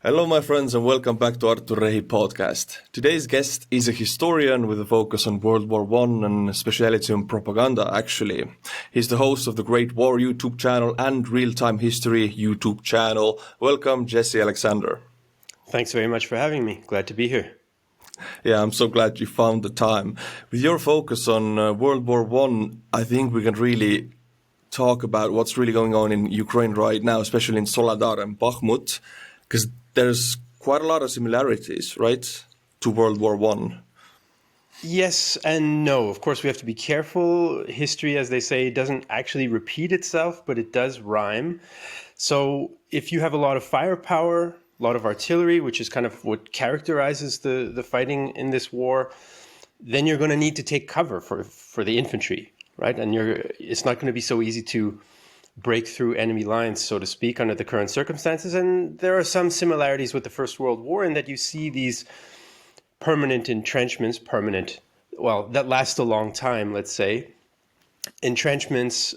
Hello, my friends, and welcome back to Artur Rehi Podcast. Today's guest is a historian with a focus on World War I and a speciality on propaganda, actually. He's the host of the Great War YouTube channel and Real Time History YouTube channel. Welcome, Jesse Alexander. Thanks very much for having me. Glad to be here. Yeah, I'm so glad you found the time. With your focus on World War I think we can really talk about what's really going on in Ukraine right now, especially in Soledar and Bakhmut, because there's quite a lot of similarities, right, to World War I. Yes and no. Of course, we have to be careful. History, as they say, doesn't actually repeat itself, but it does rhyme. So if you have a lot of firepower, a lot of artillery, which is kind of what characterizes the fighting in this war, then you're going to need to take cover for the infantry, right? And it's not going to be so easy to break through enemy lines, so to speak, under the current circumstances. And there are some similarities with the First World War in that you see these permanent entrenchments, that last a long time, let's say, entrenchments,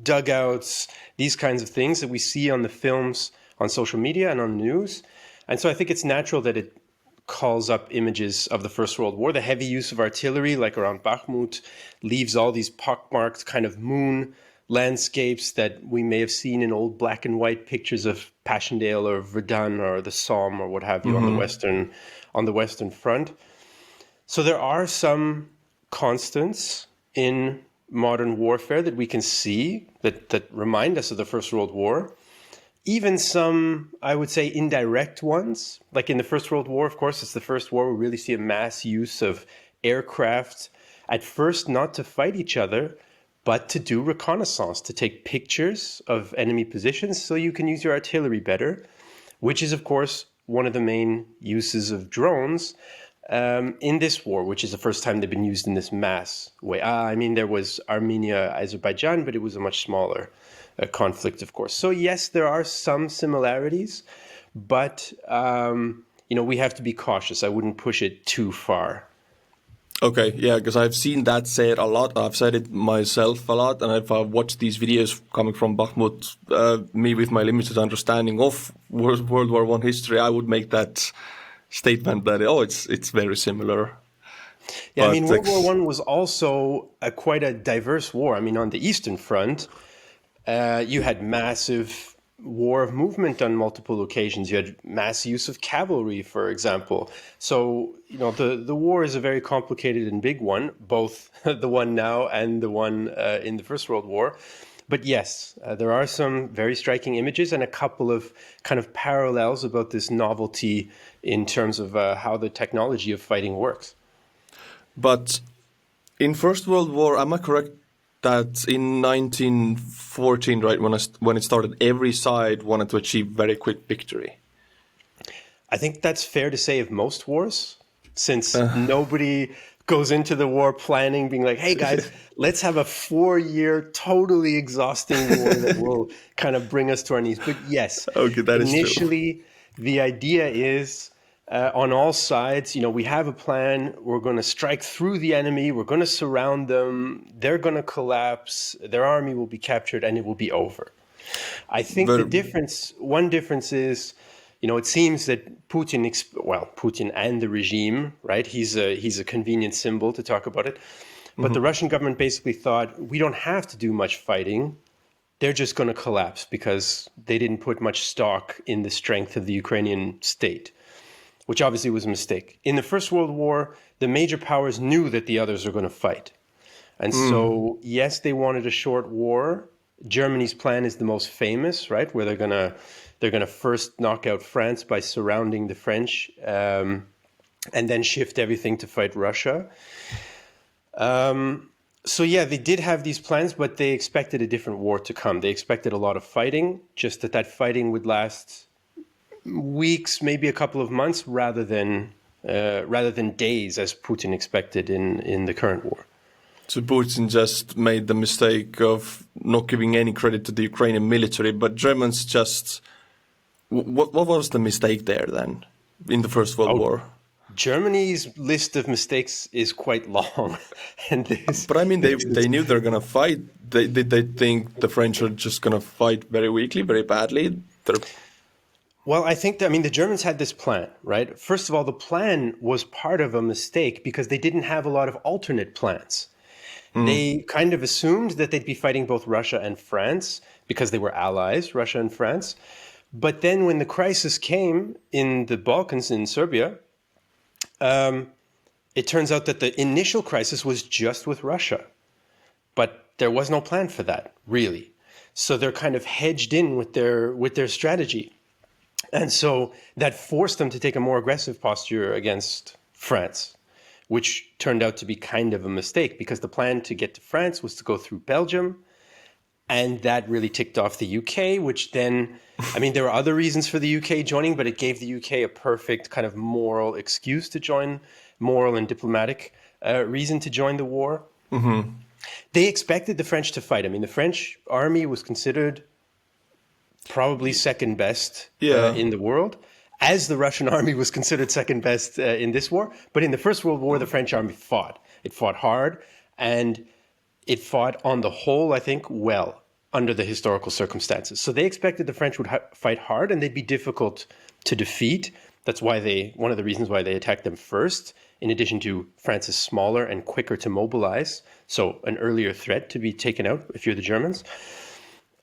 dugouts, these kinds of things that we see on the films, on social media and on news. And so I think it's natural that it calls up images of the First World War. The heavy use of artillery, like around Bakhmut, leaves all these pockmarked kind of moon landscapes that we may have seen in old black and white pictures of Passchendaele or Verdun or the Somme or what have you on the Western Front. So there are some constants in modern warfare that we can see that remind us of the First World War. Even some, I would say, indirect ones. Like in the First World War, of course, it's the first war we really see a mass use of aircraft, at first not to fight each other, but to do reconnaissance, to take pictures of enemy positions so you can use your artillery better, which is, of course, one of the main uses of drones in this war, which is the first time they've been used in this mass way. There was Armenia, Azerbaijan, but it was a much smaller conflict, of course. So yes, there are some similarities, but we have to be cautious. I wouldn't push it too far. Okay, yeah, because I've seen that said a lot. I've said it myself a lot, and if I watched these videos coming from Bakhmut, me with my limited understanding of World War I history, I would make that statement that, it's very similar. Yeah, World War I was also quite a diverse war. On the Eastern Front, you had massive war of movement on multiple occasions. You had mass use of cavalry, for example. So, the war is a very complicated and big one, both the one now and the one in the First World War. But yes, there are some very striking images and a couple of kind of parallels about this novelty in terms of how the technology of fighting works. But in First World War, am I correct that in 1914, right, when it started, every side wanted to achieve very quick victory? I think that's fair to say of most wars, since nobody goes into the war planning, being like, hey guys, let's have a 4-year totally exhausting war that will kind of bring us to our knees. But yes, okay, that initially, is true. The idea is on all sides, we have a plan. We're going to strike through the enemy. We're going to surround them. They're going to collapse. Their army will be captured and it will be over. I think one difference is, it seems that Putin and the regime, right? He's a convenient symbol to talk about it. But the Russian government basically thought, we don't have to do much fighting. They're just going to collapse because they didn't put much stock in the strength of the Ukrainian state, which obviously was a mistake. In the First World War, the major powers knew that the others are going to fight. And so, yes, they wanted a short war. Germany's plan is the most famous, right? Where they're going to first knock out France by surrounding the French and then shift everything to fight Russia. So yeah, they did have these plans, but they expected a different war to come. They expected a lot of fighting, just that fighting would last weeks, maybe a couple of months, rather than days, as Putin expected in the current war. So Putin just made the mistake of not giving any credit to the Ukrainian military, but Germans just... What was the mistake there then, in the First World War? Germany's list of mistakes is quite long. But I mean, they knew they're going to fight. Did they think the French are just going to fight very weakly, very badly? Well, I think the Germans had this plan, right? First of all, the plan was part of a mistake because they didn't have a lot of alternate plans. They kind of assumed that they'd be fighting both Russia and France because they were allies, Russia and France. But then when the crisis came in the Balkans, in Serbia, it turns out that the initial crisis was just with Russia. But there was no plan for that, really. So they're kind of hedged in with their strategy. And so that forced them to take a more aggressive posture against France, which turned out to be kind of a mistake because the plan to get to France was to go through Belgium. And that really ticked off the UK, which then, there were other reasons for the UK joining, but it gave the UK a perfect kind of moral excuse to join, moral and diplomatic reason to join the war. Mm-hmm. They expected the French to fight. The French army was considered probably second best in the world, as the Russian army was considered second best in this war. But in the First World War, the French army fought. It fought hard, and it fought on the whole, I think, well under the historical circumstances. So they expected the French would fight hard and they'd be difficult to defeat. That's why one of the reasons why they attacked them first, in addition to France is smaller and quicker to mobilize. So an earlier threat to be taken out if you're the Germans.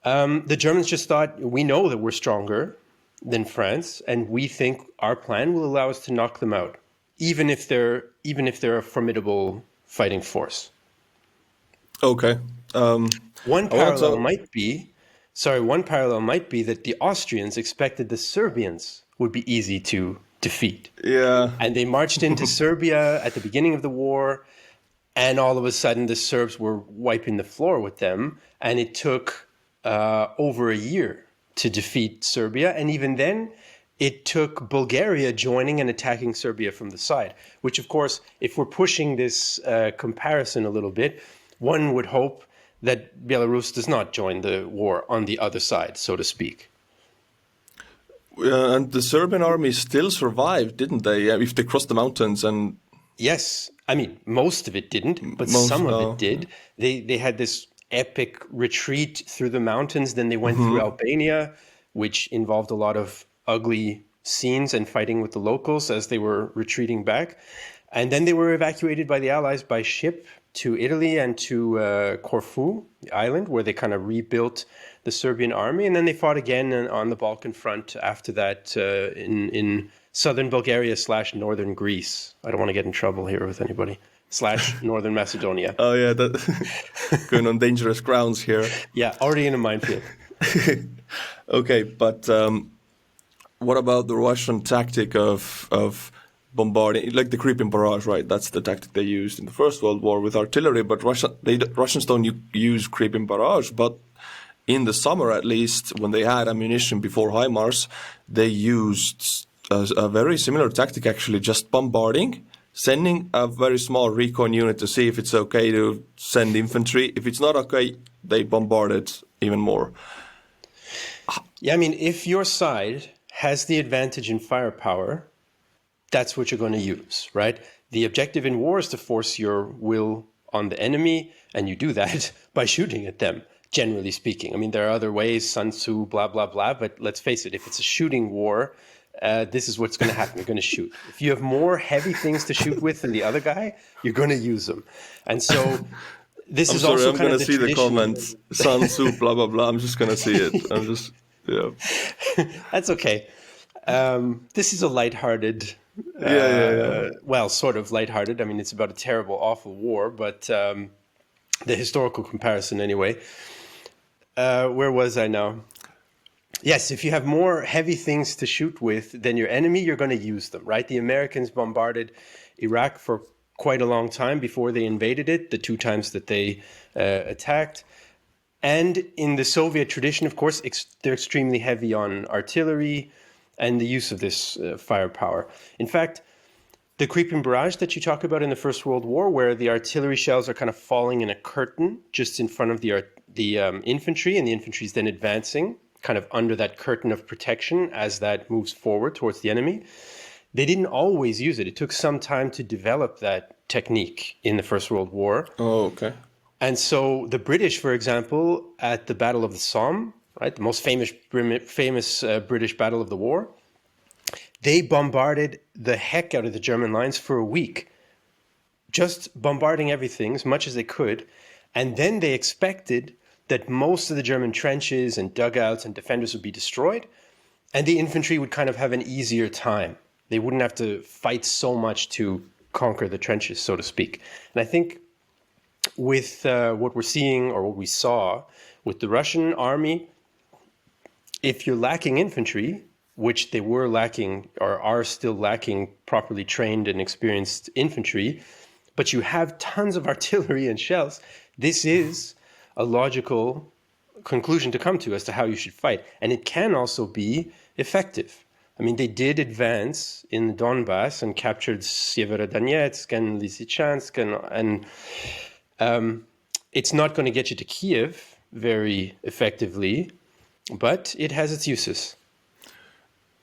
The Germans just thought, we know that we're stronger than France, and we think our plan will allow us to knock them out, even if they're a formidable fighting force. Okay. One parallel might be that the Austrians expected the Serbians would be easy to defeat. Yeah. And they marched into Serbia at the beginning of the war, and all of a sudden the Serbs were wiping the floor with them, and it took over a year to defeat Serbia. And even then, it took Bulgaria joining and attacking Serbia from the side, which, of course, if we're pushing this comparison a little bit, one would hope that Belarus does not join the war on the other side, so to speak. And the Serbian army still survived, didn't they? If they crossed the mountains and... Yes. Most of it didn't, but some of it did. They had this epic retreat through the mountains. Then they went through Albania, which involved a lot of ugly scenes and fighting with the locals as they were retreating back. And then they were evacuated by the Allies by ship to Italy and to Corfu, the island, where they kind of rebuilt the Serbian army. And then they fought again on the Balkan front after that in southern Bulgaria / northern Greece. I don't want to get in trouble here with anybody. / northern Macedonia. Oh, yeah, going on dangerous grounds here. Yeah, already in a minefield. Okay, but what about the Russian tactic of bombarding, like the creeping barrage, right? That's the tactic they used in the First World War with artillery, but Russians don't use creeping barrage, but in the summer at least, when they had ammunition before HIMARS, they used a very similar tactic actually, just bombarding, sending a very small recon unit to see if it's okay to send infantry. If it's not okay, they bombard it even more. Yeah, if your side has the advantage in firepower, that's what you're going to use, right? The objective in war is to force your will on the enemy, and you do that by shooting at them, generally speaking. There are other ways, Sun Tzu, blah, blah, blah, but let's face it, if it's a shooting war, this is what's going to happen. You're going to shoot. If you have more heavy things to shoot with than the other guy, you're going to use them. And so this is also kind of the tradition. I'm going to see the comments, Sun Tzu, blah, blah, blah. I'm just going to see it. That's okay. This is a lighthearted... Well, sort of lighthearted. It's about a terrible, awful war, but the historical comparison anyway. Where was I now? Yes, if you have more heavy things to shoot with than your enemy, you're going to use them, right? The Americans bombarded Iraq for quite a long time before they invaded it, the 2 times that they attacked. And in the Soviet tradition, of course, they're extremely heavy on artillery and the use of this firepower. In fact, the creeping barrage that you talk about in the First World War, where the artillery shells are kind of falling in a curtain just in front of the infantry, and the infantry is then advancing kind of under that curtain of protection as that moves forward towards the enemy. They didn't always use it. It took some time to develop that technique in the First World War. Oh, okay. And so the British, for example, at the Battle of the Somme, right, the most famous British battle of the war, they bombarded the heck out of the German lines for a week, just bombarding everything as much as they could. And then they expected that most of the German trenches and dugouts and defenders would be destroyed, and the infantry would kind of have an easier time. They wouldn't have to fight so much to conquer the trenches, so to speak. And I think with what we're seeing, or what we saw with the Russian army, if you're lacking infantry, which they were lacking or are still lacking properly trained and experienced infantry, but you have tons of artillery and shells, this is a logical conclusion to come to as to how you should fight. And it can also be effective. I mean, they did advance in the Donbass and captured Severodonetsk and Lysychansk, and it's not going to get you to Kiev very effectively, but it has its uses.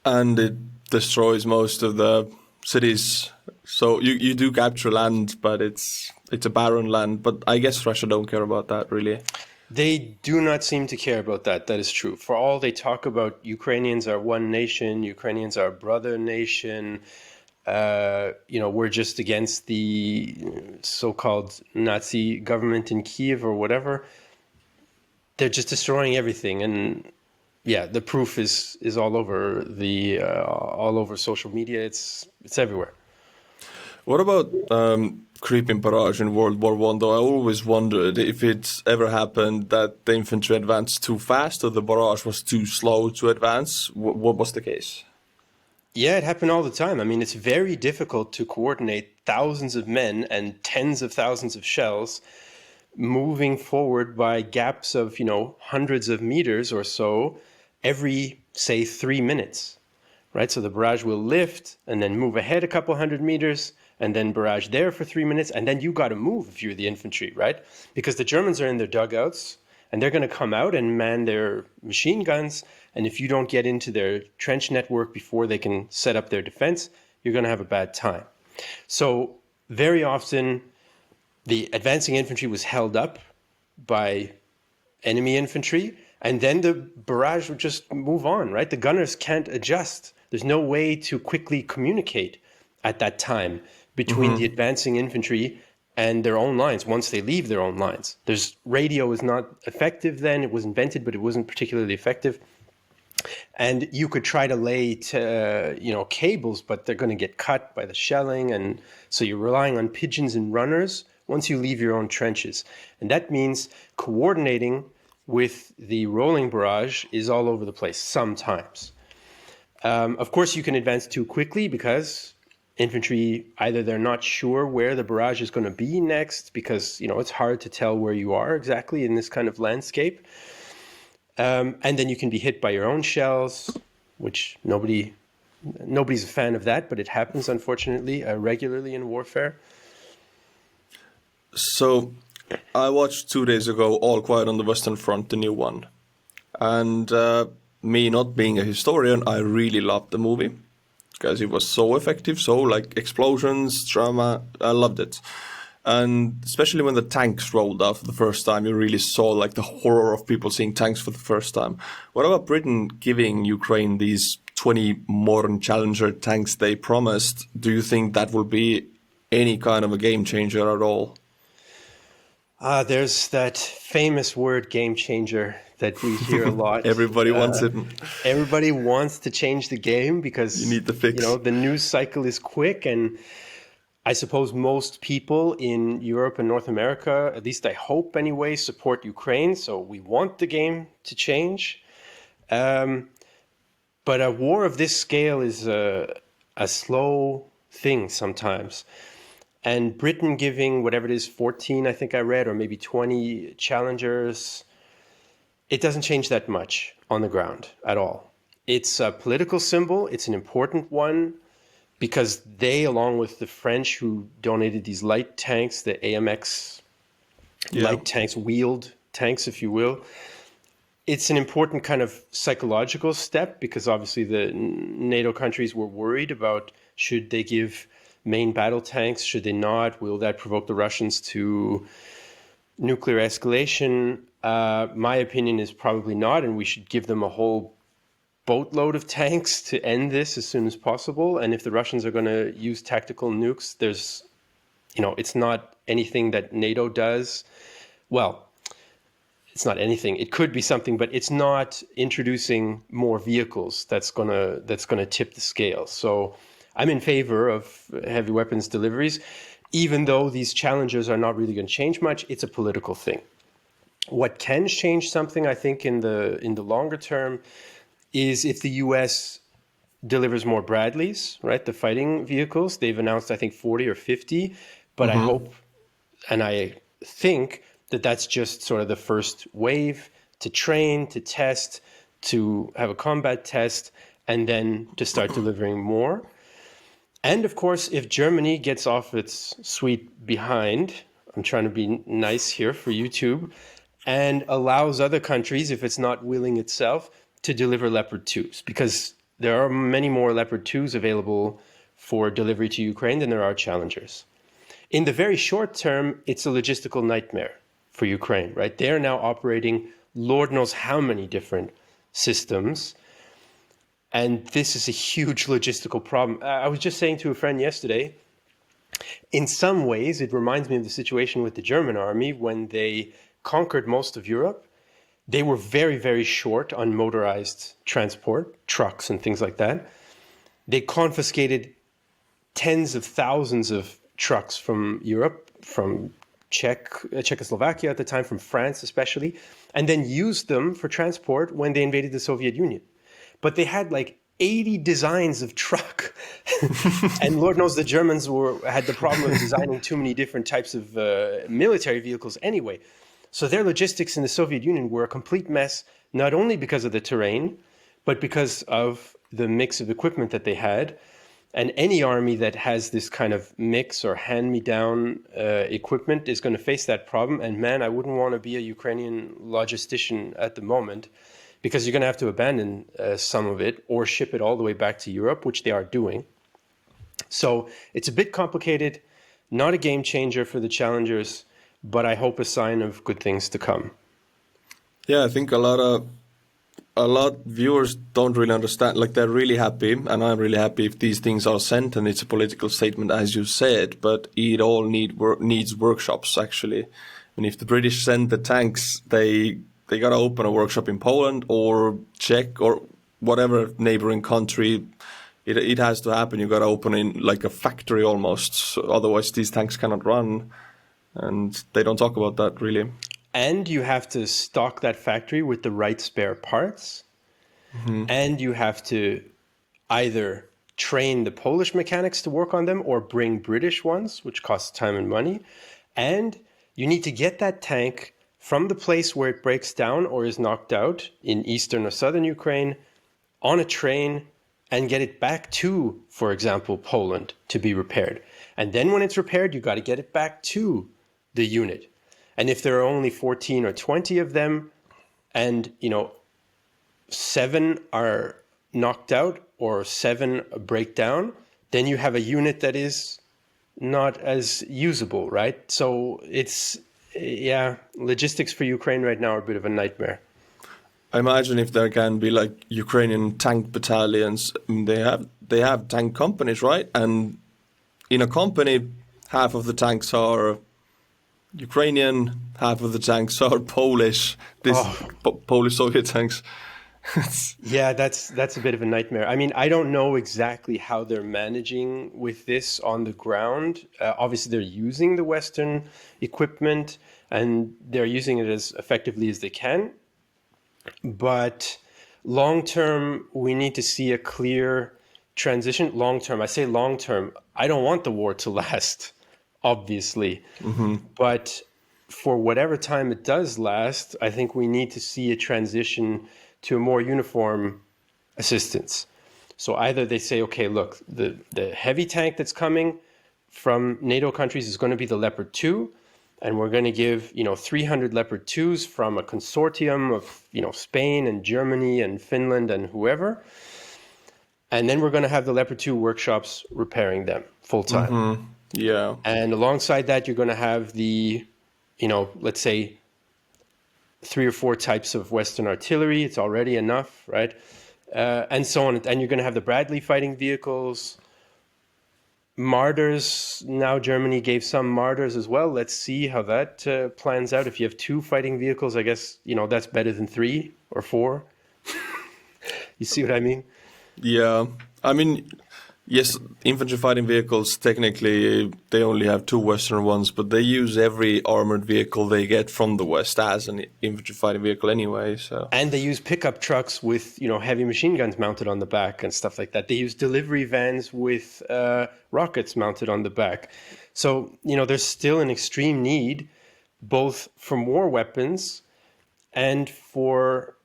And it destroys most of the cities. So you do capture land, but it's a barren land. But I guess Russia don't care about that, really. They do not seem to care about that. That is true. For all they talk about, Ukrainians are one nation, Ukrainians are a brother nation. We're just against the so-called Nazi government in Kiev or whatever. They're just destroying everything, and yeah, the proof is all over all over social media. It's everywhere. What about creeping barrage in World War One? Though I always wondered if it's ever happened that the infantry advanced too fast or the barrage was too slow to advance. What was the case? Yeah, it happened all the time. I mean, it's very difficult to coordinate thousands of men and tens of thousands of shells moving forward by gaps of, hundreds of meters or so every, say, 3 minutes, right? So the barrage will lift and then move ahead a couple hundred meters and then barrage there for 3 minutes. And then you got to move if you're the infantry, right? Because the Germans are in their dugouts and they're going to come out and man their machine guns. And if you don't get into their trench network before they can set up their defense, you're going to have a bad time. So very often the advancing infantry was held up by enemy infantry, and then the barrage would just move on, right? The gunners can't adjust. There's no way to quickly communicate at that time between the advancing infantry and their own lines once they leave their own lines. Radio is not effective then. It was invented, but it wasn't particularly effective. And you could try to lay cables, but they're going to get cut by the shelling. And so you're relying on pigeons and runners once you leave your own trenches. And that means coordinating with the rolling barrage is all over the place sometimes. Of course, you can advance too quickly because infantry, either they're not sure where the barrage is going to be next because, it's hard to tell where you are exactly in this kind of landscape. And then you can be hit by your own shells, which nobody's a fan of that, but it happens, unfortunately, regularly in warfare. So I watched 2 days ago All Quiet on the Western Front, the new one. And me not being a historian, I really loved the movie because it was so effective, so like explosions, drama, I loved it. And especially when the tanks rolled out for the first time, you really saw like the horror of people seeing tanks for the first time. What about Britain giving Ukraine these 20 modern Challenger tanks they promised? Do you think that will be any kind of a game changer at all? There's that famous word, game changer, that we hear a lot. Everybody wants it. Everybody wants to change the game because you need the fix. The news cycle is quick, and I suppose most people in Europe and North America, at least I hope anyway, support Ukraine. So we want the game to change. But a war of this scale is a slow thing sometimes. And Britain giving whatever it is, 14, I think I read, or maybe 20 Challengers, it doesn't change that much on the ground at all. It's a political symbol. It's an important one because they, along with the French who donated these light tanks, the AMX light tanks, wheeled tanks, if you will, it's an important kind of psychological step because obviously the NATO countries were worried about should they give main battle tanks, should they not? Will that provoke the Russians to nuclear escalation? My opinion is probably not, and we should give them a whole boatload of tanks to end this as soon as possible. And if the Russians are going to use tactical nukes, there's, it's not anything that NATO does. Well, it's not anything. It could be something, but it's not introducing more vehicles that's gonna tip the scale. So I'm in favor of heavy weapons deliveries, even though these challenges are not really going to change much. It's a political thing. What can change something, I think, in the longer term, is if the U.S. delivers more Bradleys, right? The fighting vehicles. They've announced, I think, 40 or 50, but I hope and I think that that's just sort of the first wave to train, to test, to have a combat test, and then to start delivering more. And of course, if Germany gets off its sweet behind, I'm trying to be nice here for YouTube, and allows other countries, if it's not willing itself, to deliver Leopard 2s, because there are many more Leopard 2s available for delivery to Ukraine than there are Challengers. In the very short term, it's a logistical nightmare for Ukraine, right? They're now operating Lord knows how many different systems. And this is a huge logistical problem. I was just saying to a friend yesterday, in some ways, it reminds me of the situation with the German army when they conquered most of Europe. They were very, very short on motorized transport, trucks and things like that. They confiscated tens of thousands of trucks from Europe, from Czechoslovakia at the time, from France especially, and then used them for transport when they invaded the Soviet Union. But they had like 80 designs of truck. And Lord knows the Germans had the problem of designing too many different types of military vehicles anyway. So their logistics in the Soviet Union were a complete mess, not only because of the terrain, but because of the mix of equipment that they had. And any army that has this kind of mix or hand-me-down equipment is going to face that problem. And man, I wouldn't want to be a Ukrainian logistician at the moment, because you're going to have to abandon some of it or ship it all the way back to Europe, which they are doing. So it's a bit complicated, not a game changer for the Challengers, but I hope a sign of good things to come. Yeah, I think a lot viewers don't really understand. Like, they're really happy, and I'm really happy if these things are sent and it's a political statement, as you said. But it all needs workshops, actually. And if the British send the tanks, they gotta open a workshop in Poland or Czech or whatever neighboring country. It has to happen. You gotta open in like a factory almost. So otherwise, these tanks cannot run, and they don't talk about that really. And you have to stock that factory with the right spare parts. Mm-hmm. And you have to either train the Polish mechanics to work on them or bring British ones, which costs time and money. And you need to get that tank from the place where it breaks down or is knocked out in eastern or southern Ukraine on a train and get it back to, for example, Poland to be repaired. And then when it's repaired, you got to get it back to the unit. And if there are only 14 or 20 of them and, 7 are knocked out or 7 break down, then you have a unit that is not as usable, right? So logistics for Ukraine right now are a bit of a nightmare. I imagine if there can be like Ukrainian tank battalions, they have tank companies, right? And in a company, half of the tanks are Ukrainian, half of the tanks are Polish. Polish Soviet tanks. Yeah, that's a bit of a nightmare. I mean, I don't know exactly how they're managing with this on the ground. Obviously, they're using the Western equipment and they're using it as effectively as they can. But long term, we need to see a clear transition. Long term, I say long term. I don't want the war to last, obviously. Mm-hmm. But for whatever time it does last, I think we need to see a transition to a more uniform assistance. So either they say, okay, look, the heavy tank that's coming from NATO countries is going to be the Leopard 2, and we're going to give 300 Leopard 2s from a consortium of Spain and Germany and Finland and whoever, and then we're going to have the Leopard 2 workshops repairing them full time. Mm-hmm. Yeah. And alongside that, you're going to have the, let's say 3 or 4 types of Western artillery. It's already enough, right? and so on. And you're going to have the Bradley fighting vehicles. Martyrs, now Germany gave some Martyrs as well. Let's see how that plans out. If you have 2 fighting vehicles, I guess, that's better than 3 or 4. You see what I mean? Yeah, I mean, yes, infantry fighting vehicles, technically, they only have 2 Western ones, but they use every armored vehicle they get from the West as an infantry fighting vehicle anyway, so. And they use pickup trucks with, heavy machine guns mounted on the back and stuff like that. They use delivery vans with rockets mounted on the back. So, there's still an extreme need, both for more weapons and for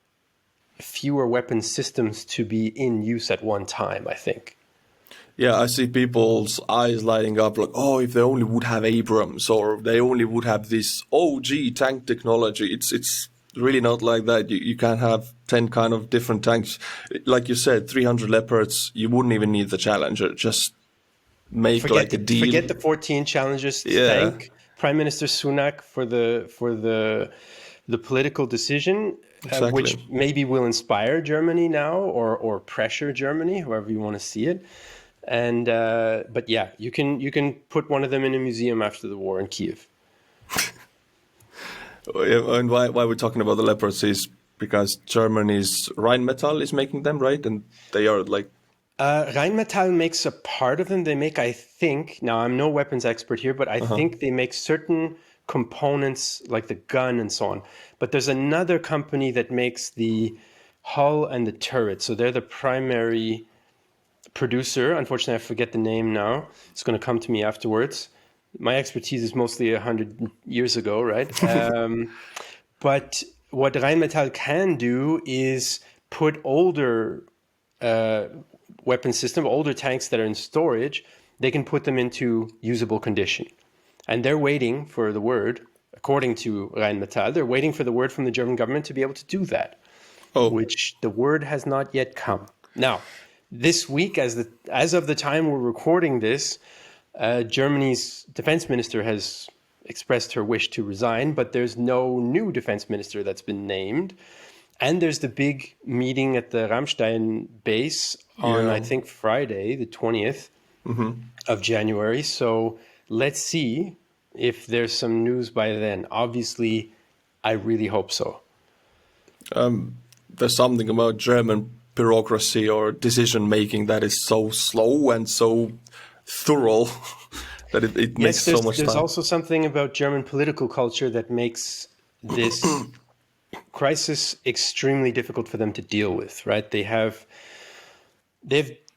fewer weapon systems to be in use at one time, I think. Yeah, I see people's eyes lighting up like, oh, if they only would have Abrams, or they only would have this OG tank technology. It's really not like that. You can't have 10 kind of different tanks. Like you said, 300 Leopards, you wouldn't even need the Challenger. Just make a deal. Forget the 14 Challengers. Thank Prime Minister Sunak for the political decision. Exactly. Which maybe will inspire Germany now or pressure Germany, however you want to see it. And but yeah, you can put one of them in a museum after the war in Kiev. And why we're talking about the Leopards is because Germany's Rheinmetall is making them, right? And they are like... Rheinmetall makes a part of them. They make, I think, now I'm no weapons expert here, but I think they make certain components like the gun and so on. But there's another company that makes the hull and the turret. So they're the primary producer. Unfortunately, I forget the name now. It's going to come to me afterwards. My expertise is mostly 100 years ago, right? But what Rheinmetall can do is put older weapon system, older tanks that are in storage, they can put them into usable condition. And they're waiting for the word, according to Rheinmetall, they're waiting for the word from the German government to be able to do that, which the word has not yet come. Now, this week, as of the time we're recording this, Germany's defense minister has expressed her wish to resign, but there's no new defense minister that's been named. And there's the big meeting at the Ramstein base on, I think, Friday, the 20th of January. So let's see if there's some news by then. Obviously, I really hope so. There's something about German bureaucracy or decision-making that is so slow and so thorough that it makes so much time. There's also something about German political culture that makes this crisis extremely difficult for them to deal with, right? They've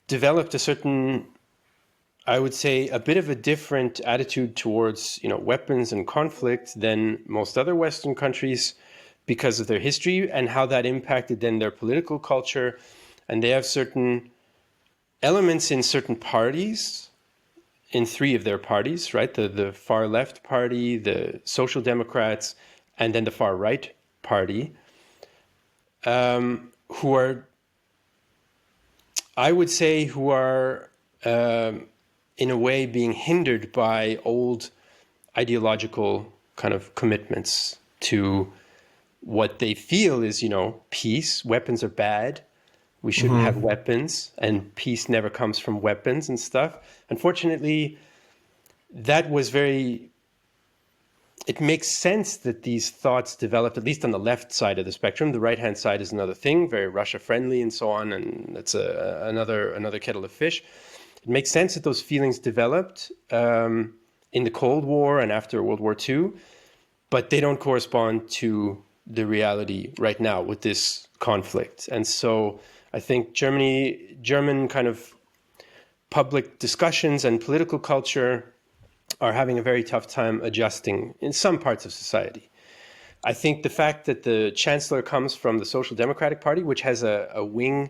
developed a certain, I would say, a bit of a different attitude towards, weapons and conflict than most other Western countries because of their history and how that impacted then their political culture. And they have certain elements in certain parties, in 3 of their parties, right? The far left party, the Social Democrats, and then the far right party, who are, I would say, in a way being hindered by old ideological kind of commitments to what they feel is, peace. Weapons are bad. We shouldn't have weapons, and peace never comes from weapons and stuff. Unfortunately, that was it makes sense that these thoughts developed, at least on the left side of the spectrum. The right-hand side is another thing, very Russia-friendly and so on, and that's another kettle of fish. It makes sense that those feelings developed in the Cold War and after World War II, but they don't correspond to the reality right now with this conflict. And so I think German kind of public discussions and political culture are having a very tough time adjusting in some parts of society. I think the fact that the chancellor comes from the Social Democratic Party, which has a wing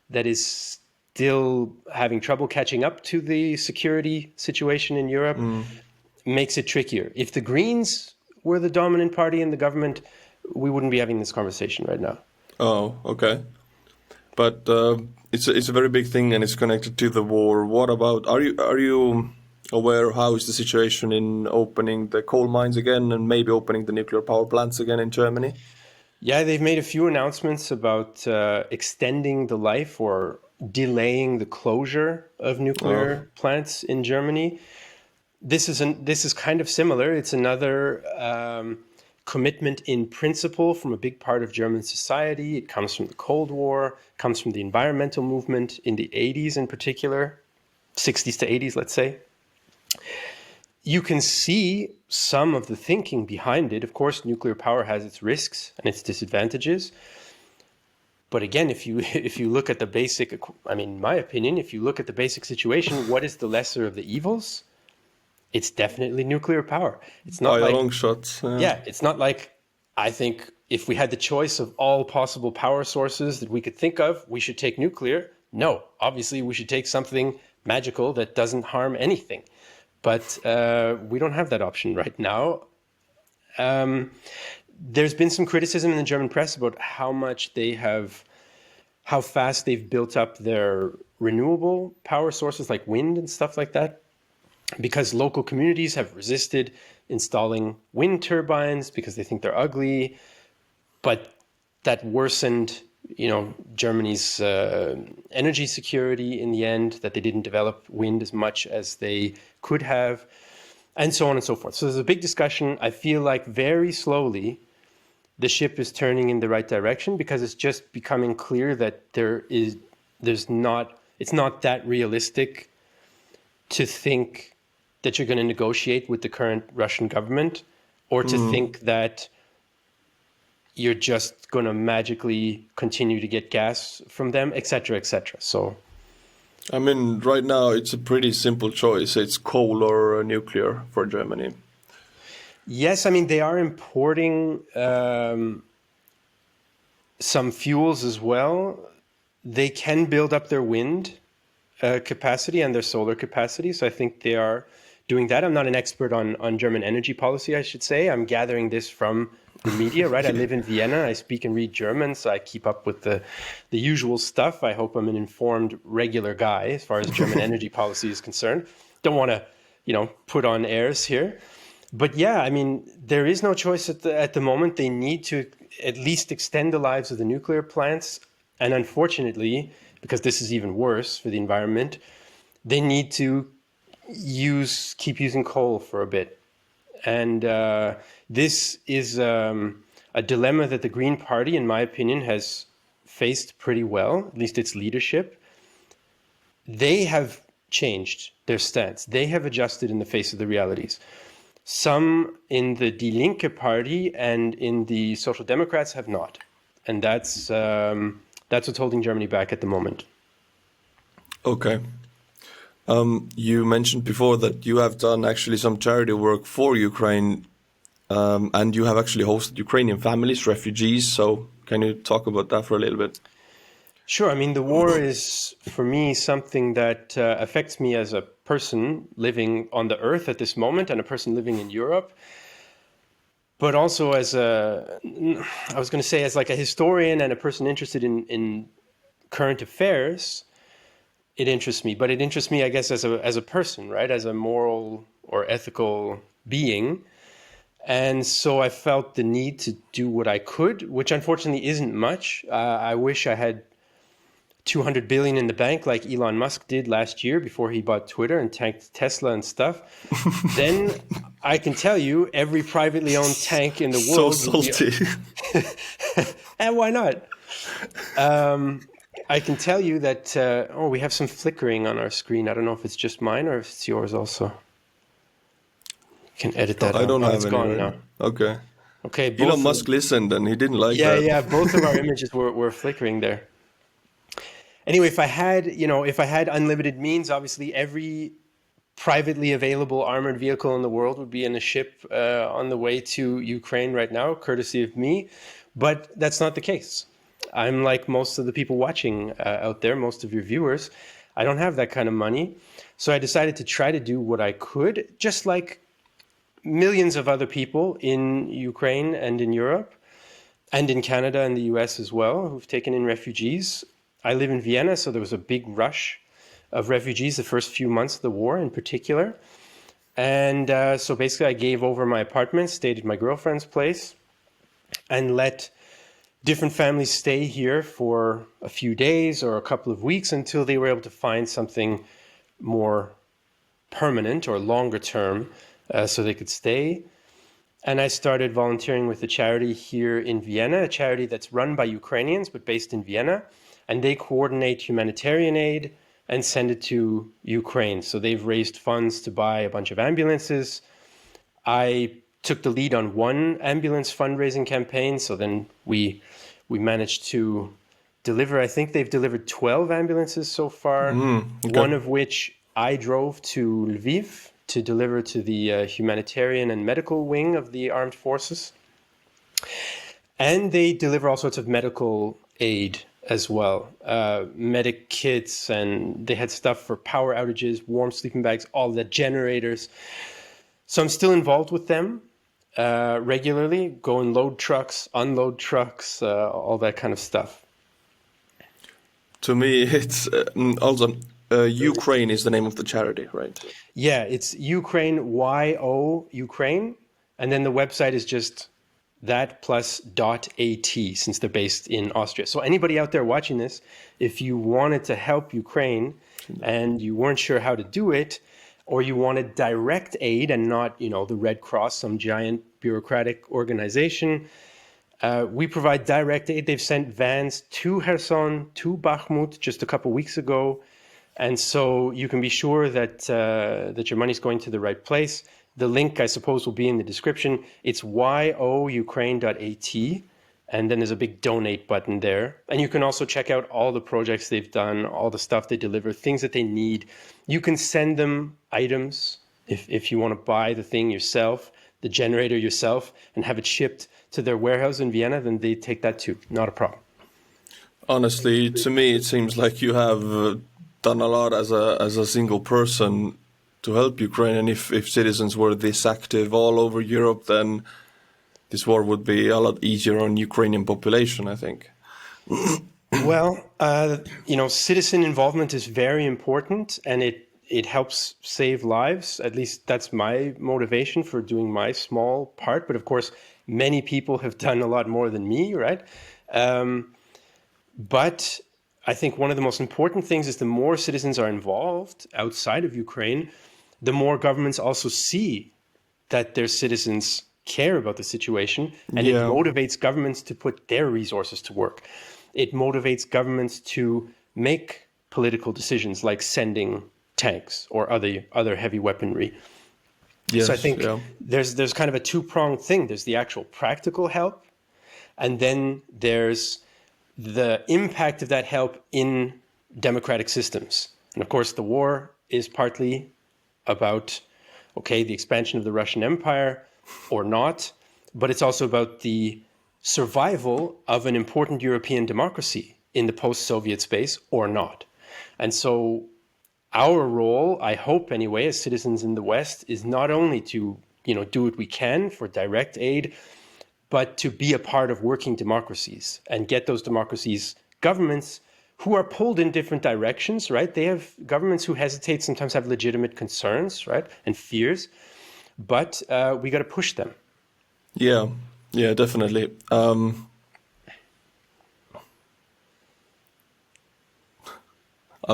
that is still having trouble catching up to the security situation in Europe, makes it trickier. If the Greens were the dominant party in the government, we wouldn't be having this conversation right now. Oh, okay. But it's a very big thing and it's connected to the war. What about, are you aware how is the situation in opening the coal mines again and maybe opening the nuclear power plants again in Germany? Yeah, they've made a few announcements about extending the life or delaying the closure of Oh, nuclear plants in Germany. This is kind of similar. It's another commitment in principle from a big part of German society. It comes from the Cold War, comes from the environmental movement in the 80s in particular, 60s to 80s, let's say. You can see some of the thinking behind it. Of course, nuclear power has its risks and its disadvantages. But again, if you look at the basic, I mean, in my opinion, if you look at the basic situation, what is the lesser of the evils? It's definitely nuclear power. It's not by a like, long shot. yeah, it's not like, I think if we had the choice of all possible power sources that we could think of, we should take nuclear. No, obviously we should take something magical that doesn't harm anything. But we don't have that option right now. There's been some criticism in the German press about how fast they've built up their renewable power sources like wind and stuff like that, because local communities have resisted installing wind turbines because they think they're ugly. But that worsened, Germany's energy security in the end, that they didn't develop wind as much as they could have, and so on and so forth. So there's a big discussion. I feel like very slowly the ship is turning in the right direction, because it's just becoming clear that it's not that realistic to think that you're going to negotiate with the current Russian government, or to think that you're just going to magically continue to get gas from them, et cetera, et cetera. So, I mean, right now it's a pretty simple choice. It's coal or nuclear for Germany. yes, I mean, they are importing some fuels as well. They can build up their wind capacity and their solar capacity. So I think they are doing that. I'm not an expert on German energy policy, I should say. I'm gathering this from the media, right? I live in Vienna. I speak and read German, so I keep up with the usual stuff. I hope I'm an informed, regular guy as far as German energy policy is concerned. Don't want to, put on airs here. But yeah, I mean, there is no choice at the moment. They need to at least extend the lives of the nuclear plants. And unfortunately, because this is even worse for the environment, they need to keep using coal for a bit. And this is a dilemma that the Green Party, in my opinion, has faced pretty well, at least its leadership. They have changed their stance. They have adjusted in the face of the realities. Some in the Die Linke party and in the Social Democrats have not. And that's what's holding Germany back at the moment. Okay. You mentioned before that you have done actually some charity work for Ukraine, and you have actually hosted Ukrainian families, refugees. So can you talk about that for a little bit? Sure. I mean, the war is, for me, something that affects me as a person living on the earth at this moment and a person living in Europe. But also as like a historian and a person interested in current affairs, it interests me. But it interests me, I guess, as a person, right? As a moral or ethical being. And so I felt the need to do what I could, which unfortunately isn't much. I wish I had 200 billion in the bank like Elon Musk did last year before he bought Twitter and tanked Tesla and stuff. Then I can tell you every privately owned tank in the world. So salty. And why not? I can tell you that, we have some flickering on our screen. I don't know if it's just mine or if it's yours also. You can edit that out. I don't have it's any. gone now. Okay. Okay. Elon Musk listened and he didn't like that. Yeah, both of our images were flickering there. Anyway, if I had unlimited means, obviously every privately available armored vehicle in the world would be in a ship on the way to Ukraine right now, courtesy of me. But that's not the case. I'm like most of the people watching out there, most of your viewers. I don't have that kind of money. So I decided to try to do what I could, just like millions of other people in Ukraine and in Europe and in Canada and the US as well, who've taken in refugees. I live in Vienna, so there was a big rush of refugees the first few months of the war in particular. And so basically I gave over my apartment, stayed at my girlfriend's place, and let different families stay here for a few days or a couple of weeks until they were able to find something more permanent or longer term, so they could stay. And I started volunteering with a charity here in Vienna, a charity that's run by Ukrainians but based in Vienna, and they coordinate humanitarian aid and send it to Ukraine. So they've raised funds to buy a bunch of ambulances. I took the lead on one ambulance fundraising campaign, so then we managed to deliver. I think they've delivered 12 ambulances so far, Okay. one of which I drove to Lviv to deliver to the humanitarian and medical wing of the armed forces. And they deliver all sorts of medical aid as well, medic kits, and they had stuff for power outages, warm sleeping bags, all the generators. So I'm still involved with them regularly, go and load trucks, unload trucks, all that kind of stuff. To me, it's also Ukraine is the name of the charity, right? Yeah, it's Ukraine, YO Ukraine. And then the website is just that plus .at, since they're based in Austria. So anybody out there watching this, if you wanted to help Ukraine and you weren't sure how to do it, or you wanted direct aid and not, the Red Cross, some giant bureaucratic organization, we provide direct aid. They've sent vans to Kherson, to Bakhmut just a couple weeks ago. And so you can be sure that that your money's going to the right place. The link, I suppose, will be in the description. It's youkraine.at, and then there's a big donate button there. And you can also check out all the projects they've done, all the stuff they deliver, things that they need. You can send them items if you want to buy the thing yourself, the generator yourself, and have it shipped to their warehouse in Vienna, then they take that too. Not a problem. Honestly, to me, it seems like you have done a lot as a single person to help Ukraine. And if citizens were this active all over Europe, then this war would be a lot easier on Ukrainian population, I think. Well, citizen involvement is very important, and it helps save lives. At least that's my motivation for doing my small part. But of course, many people have done a lot more than me, right? But I think one of the most important things is the more citizens are involved outside of Ukraine, the more governments also see that their citizens care about the situation, and it motivates governments to put their resources to work. It motivates governments to make political decisions like sending tanks or other heavy weaponry. Yes, so I think there's kind of a two-pronged thing. There's the actual practical help, and then there's the impact of that help in democratic systems. And of course, the war is partly about, the expansion of the Russian Empire or not, but it's also about the survival of an important European democracy in the post-Soviet space or not. And so our role, I hope anyway, as citizens in the West, is not only to, do what we can for direct aid, but to be a part of working democracies and get those democracies governments who are pulled in different directions, right? They have governments who hesitate, sometimes have legitimate concerns, right? And fears, but we got to push them. Yeah, definitely. I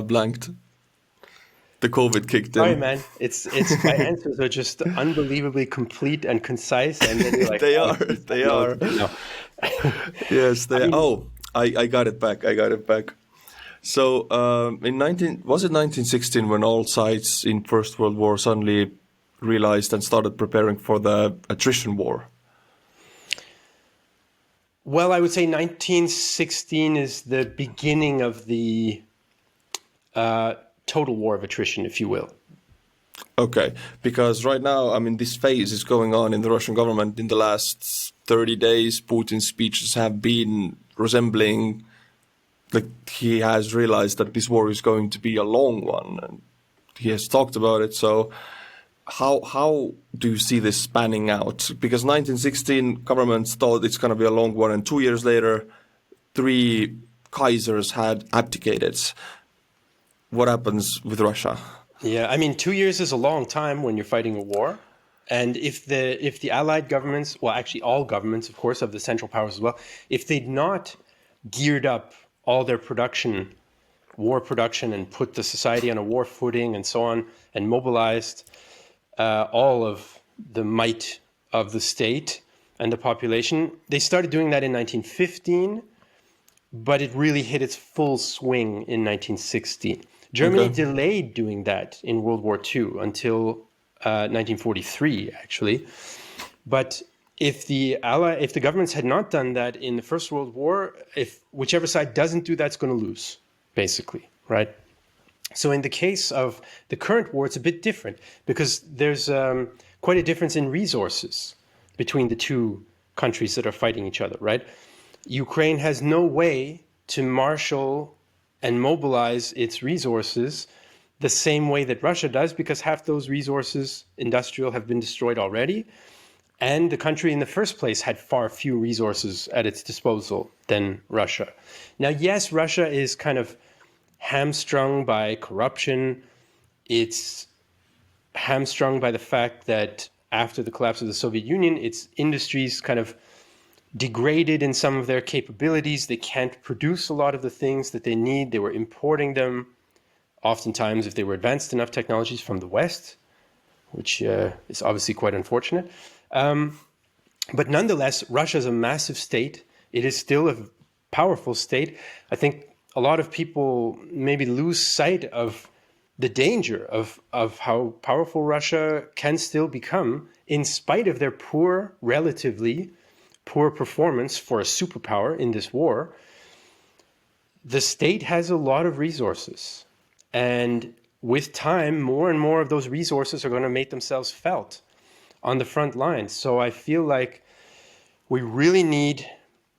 blanked. The COVID kicked in. Sorry, man. It's my answers are just unbelievably complete and concise, and then you're like, they are. No. Yes, they are. I got it back. So in 1916 when all sides in First World War suddenly realized and started preparing for the attrition war? Well, I would say 1916 is the beginning of the total war of attrition, if you will. Okay, because right now, this phase is going on in the Russian government. In the last 30 days, Putin's speeches have been resembling, like he has realized that this war is going to be a long one, and he has talked about it. So how do you see this spanning out? Because 1916 governments thought it's going to be a long one, and 2 years later, 3 Kaisers had abdicated. What happens with Russia? Yeah, 2 years is a long time when you're fighting a war. And if the Allied governments, well, actually all governments, of course, of the Central Powers as well, if they'd not geared up all their production, war production, and put the society on a war footing and so on, and mobilized all of the might of the state and the population, they started doing that in 1915, but it really hit its full swing in 1916. Germany delayed doing that in World War II until 1943, actually. But if the governments had not done that in the First World War, if whichever side doesn't do that's going to lose, basically, right? So in the case of the current war, it's a bit different because there's quite a difference in resources between the two countries that are fighting each other, right? Ukraine has no way to marshal and mobilize its resources the same way that Russia does, because half those resources, industrial, have been destroyed already. And the country in the first place had far fewer resources at its disposal than Russia. Now, yes, Russia is kind of hamstrung by corruption. It's hamstrung by the fact that after the collapse of the Soviet Union, its industries kind of degraded in some of their capabilities. They can't produce a lot of the things that they need. They were importing them, oftentimes, if they were advanced enough technologies, from the West, which is obviously quite unfortunate. But nonetheless, Russia is a massive state. It is still a powerful state. I think a lot of people maybe lose sight of the danger of how powerful Russia can still become in spite of their relatively poor performance for a superpower in this war. The state has a lot of resources. And with time, more and more of those resources are going to make themselves felt on the front lines. So I feel like we really need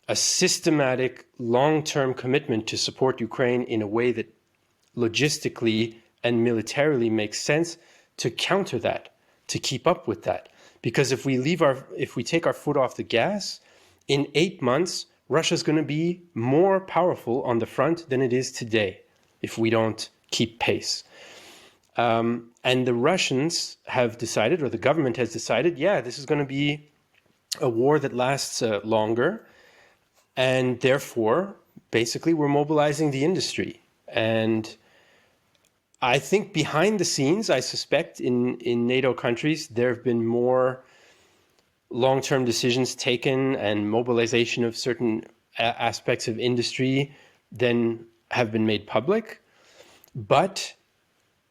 a systematic, long-term commitment to support Ukraine in a way that logistically and militarily makes sense to counter that, to keep up with that. Because if we take our foot off the gas, in 8 months, Russia's going to be more powerful on the front than it is today if we don't keep pace. And the Russians have decided, or the government has decided, yeah, this is going to be a war that lasts longer. And therefore, basically, we're mobilizing the industry. And I think behind the scenes, I suspect in NATO countries, there have been more long-term decisions taken and mobilization of certain aspects of industry than have been made public. But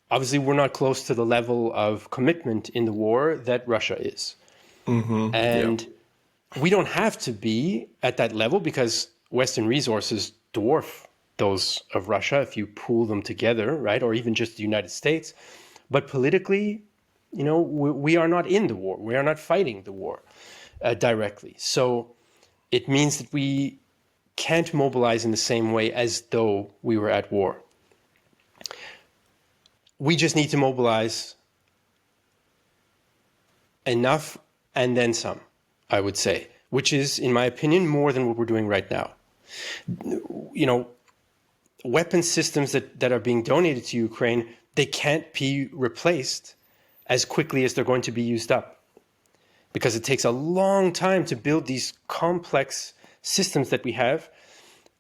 obviously, we're not close to the level of commitment in the war that Russia is. And we don't have to be at that level because Western resources dwarf those of Russia if you pool them together, right? Or even just the United States. But politically, we are not in the war. We are not fighting the war directly. So it means that we can't mobilize in the same way as though we were at war. We just need to mobilize enough and then some, I would say, which is, in my opinion, more than what we're doing right now. Weapon systems that are being donated to Ukraine, they can't be replaced as quickly as they're going to be used up, because it takes a long time to build these complex systems that we have.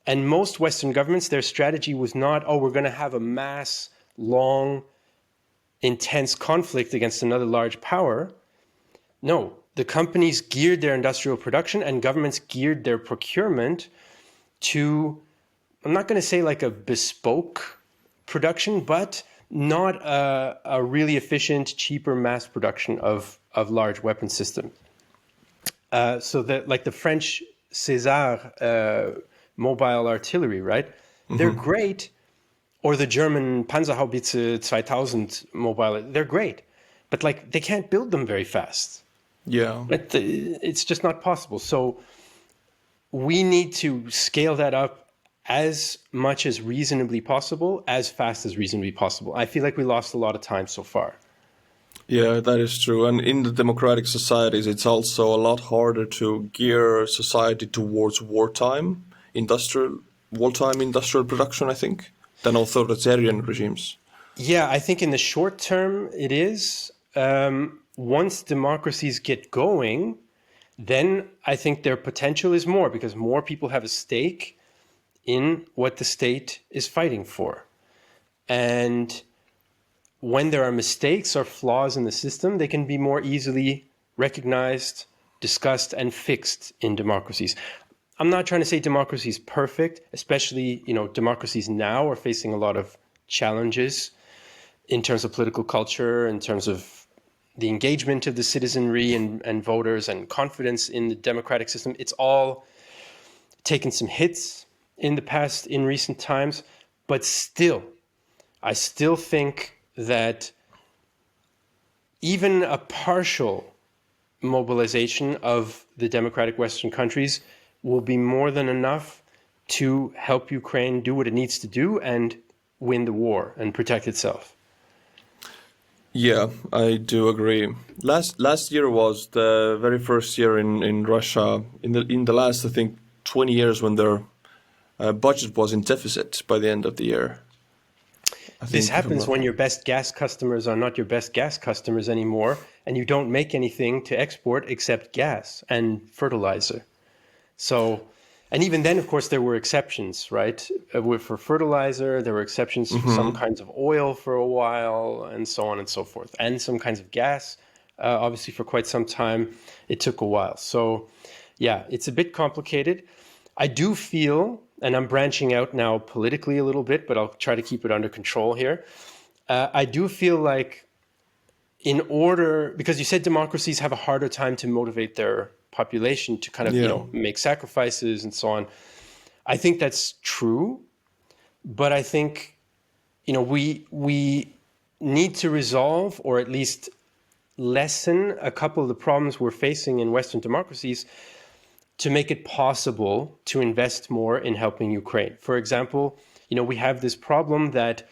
And most Western governments, their strategy was not, we're going to have a mass, long, intense conflict against another large power. No, the companies geared their industrial production and governments geared their procurement to, I'm not going to say like a bespoke production, but not a really efficient, cheaper mass production of large weapon systems. So that, like the French César mobile artillery, right? They're great. Or the German Panzerhaubitze 2000 mobile, they're great. But like they can't build them very fast. Yeah. It's just not possible. So we need to scale that up as much as reasonably possible, as fast as reasonably possible. I feel like we lost a lot of time so far. Yeah, that is true. And in the democratic societies, it's also a lot harder to gear society towards wartime industrial production, I think, than authoritarian regimes. Yeah, I think in the short term it is. once democracies get going, then I think their potential is more because more people have a stake in what the state is fighting for. And when there are mistakes or flaws in the system, they can be more easily recognized, discussed, and fixed in democracies. I'm not trying to say democracy is perfect, especially, democracies now are facing a lot of challenges in terms of political culture, in terms of the engagement of the citizenry and voters and confidence in the democratic system. It's all taken some hits in recent times, but still, I still think that even a partial mobilization of the democratic Western countries will be more than enough to help Ukraine do what it needs to do and win the war and protect itself. Yeah, I do agree. Last year was the very first year in Russia in the last, I think, 20 years when their budget was in deficit by the end of the year. This happens when your best gas customers are not your best gas customers anymore, and you don't make anything to export except gas and fertilizer. So, and even then, of course, there were exceptions, right? For fertilizer, there were exceptions for some kinds of oil for a while, and so on and so forth, and some kinds of gas. Obviously, for quite some time, it took a while. So, yeah, it's a bit complicated. I do feel, and I'm branching out now politically a little bit, but I'll try to keep it under control here. I do feel like because you said democracies have a harder time to motivate their population to kind of, make sacrifices and so on. I think that's true, but I think, we need to resolve or at least lessen a couple of the problems we're facing in Western democracies to make it possible to invest more in helping Ukraine. For example, we have this problem that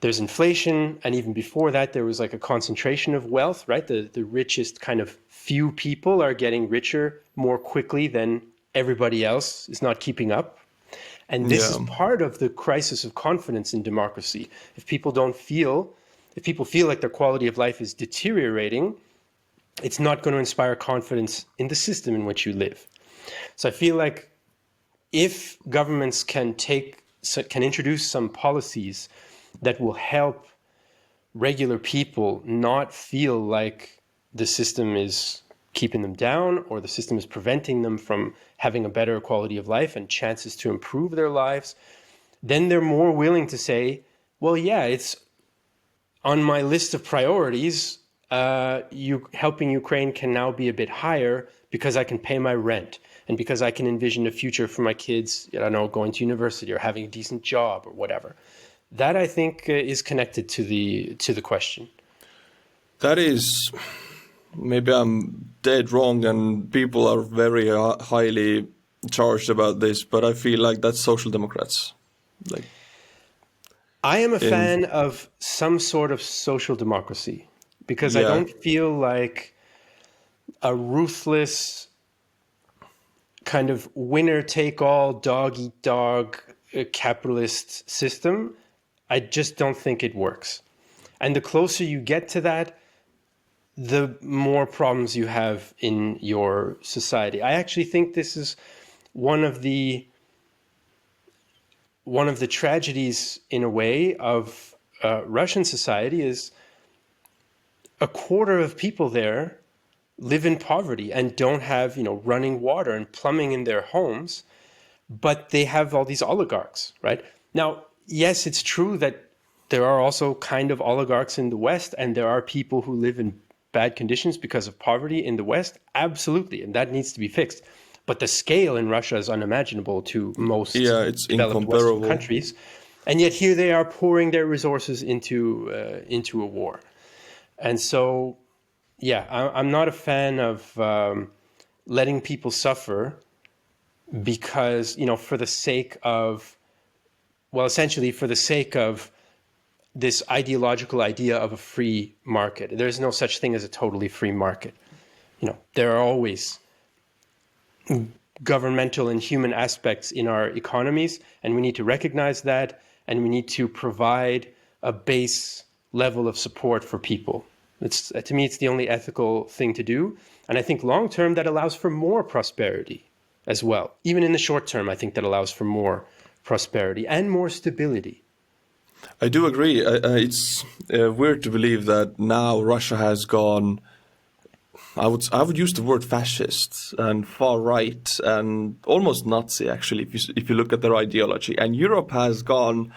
there's inflation, and even before that, there was like a concentration of wealth, right? The richest kind of few people are getting richer more quickly than everybody else is not keeping up. And this is part of the crisis of confidence in democracy. If people feel like their quality of life is deteriorating, it's not going to inspire confidence in the system in which you live. So I feel like if governments can introduce some policies that will help regular people not feel like the system is keeping them down or the system is preventing them from having a better quality of life and chances to improve their lives, then they're more willing to say, well, yeah, it's on my list of priorities. Helping Ukraine can now be a bit higher because I can pay my rent and because I can envision a future for my kids, going to university or having a decent job or whatever. That, I think, is connected to the question. That is, maybe I'm dead wrong and people are very highly charged about this, but I feel like that's social democrats. I am a fan of some sort of social democracy because I don't feel like a ruthless kind of winner-take-all, dog-eat-dog capitalist system. I just don't think it works. And the closer you get to that, the more problems you have in your society. I actually think this is one of the tragedies, in a way, of Russian society is a quarter of people there live in poverty and don't have, running water and plumbing in their homes, but they have all these oligarchs, right? Now, yes, it's true that there are also kind of oligarchs in the West, and there are people who live in bad conditions because of poverty in the West. Absolutely, and that needs to be fixed. But the scale in Russia is unimaginable to most it's developed Western countries. And yet here they are pouring their resources into a war. And so, I'm not a fan of letting people suffer because, for the sake of, essentially for the sake of this ideological idea of a free market. There's no such thing as a totally free market. There are always governmental and human aspects in our economies, and we need to recognize that, and we need to provide a base level of support for people. It's, to me, it's the only ethical thing to do. And I think long term, that allows for more prosperity as well. Even in the short term, I think that allows for more prosperity and more stability. I do agree. It's weird to believe that now Russia has gone. I would use the word fascist and far right and almost Nazi, actually, if you look at their ideology. And Europe has gone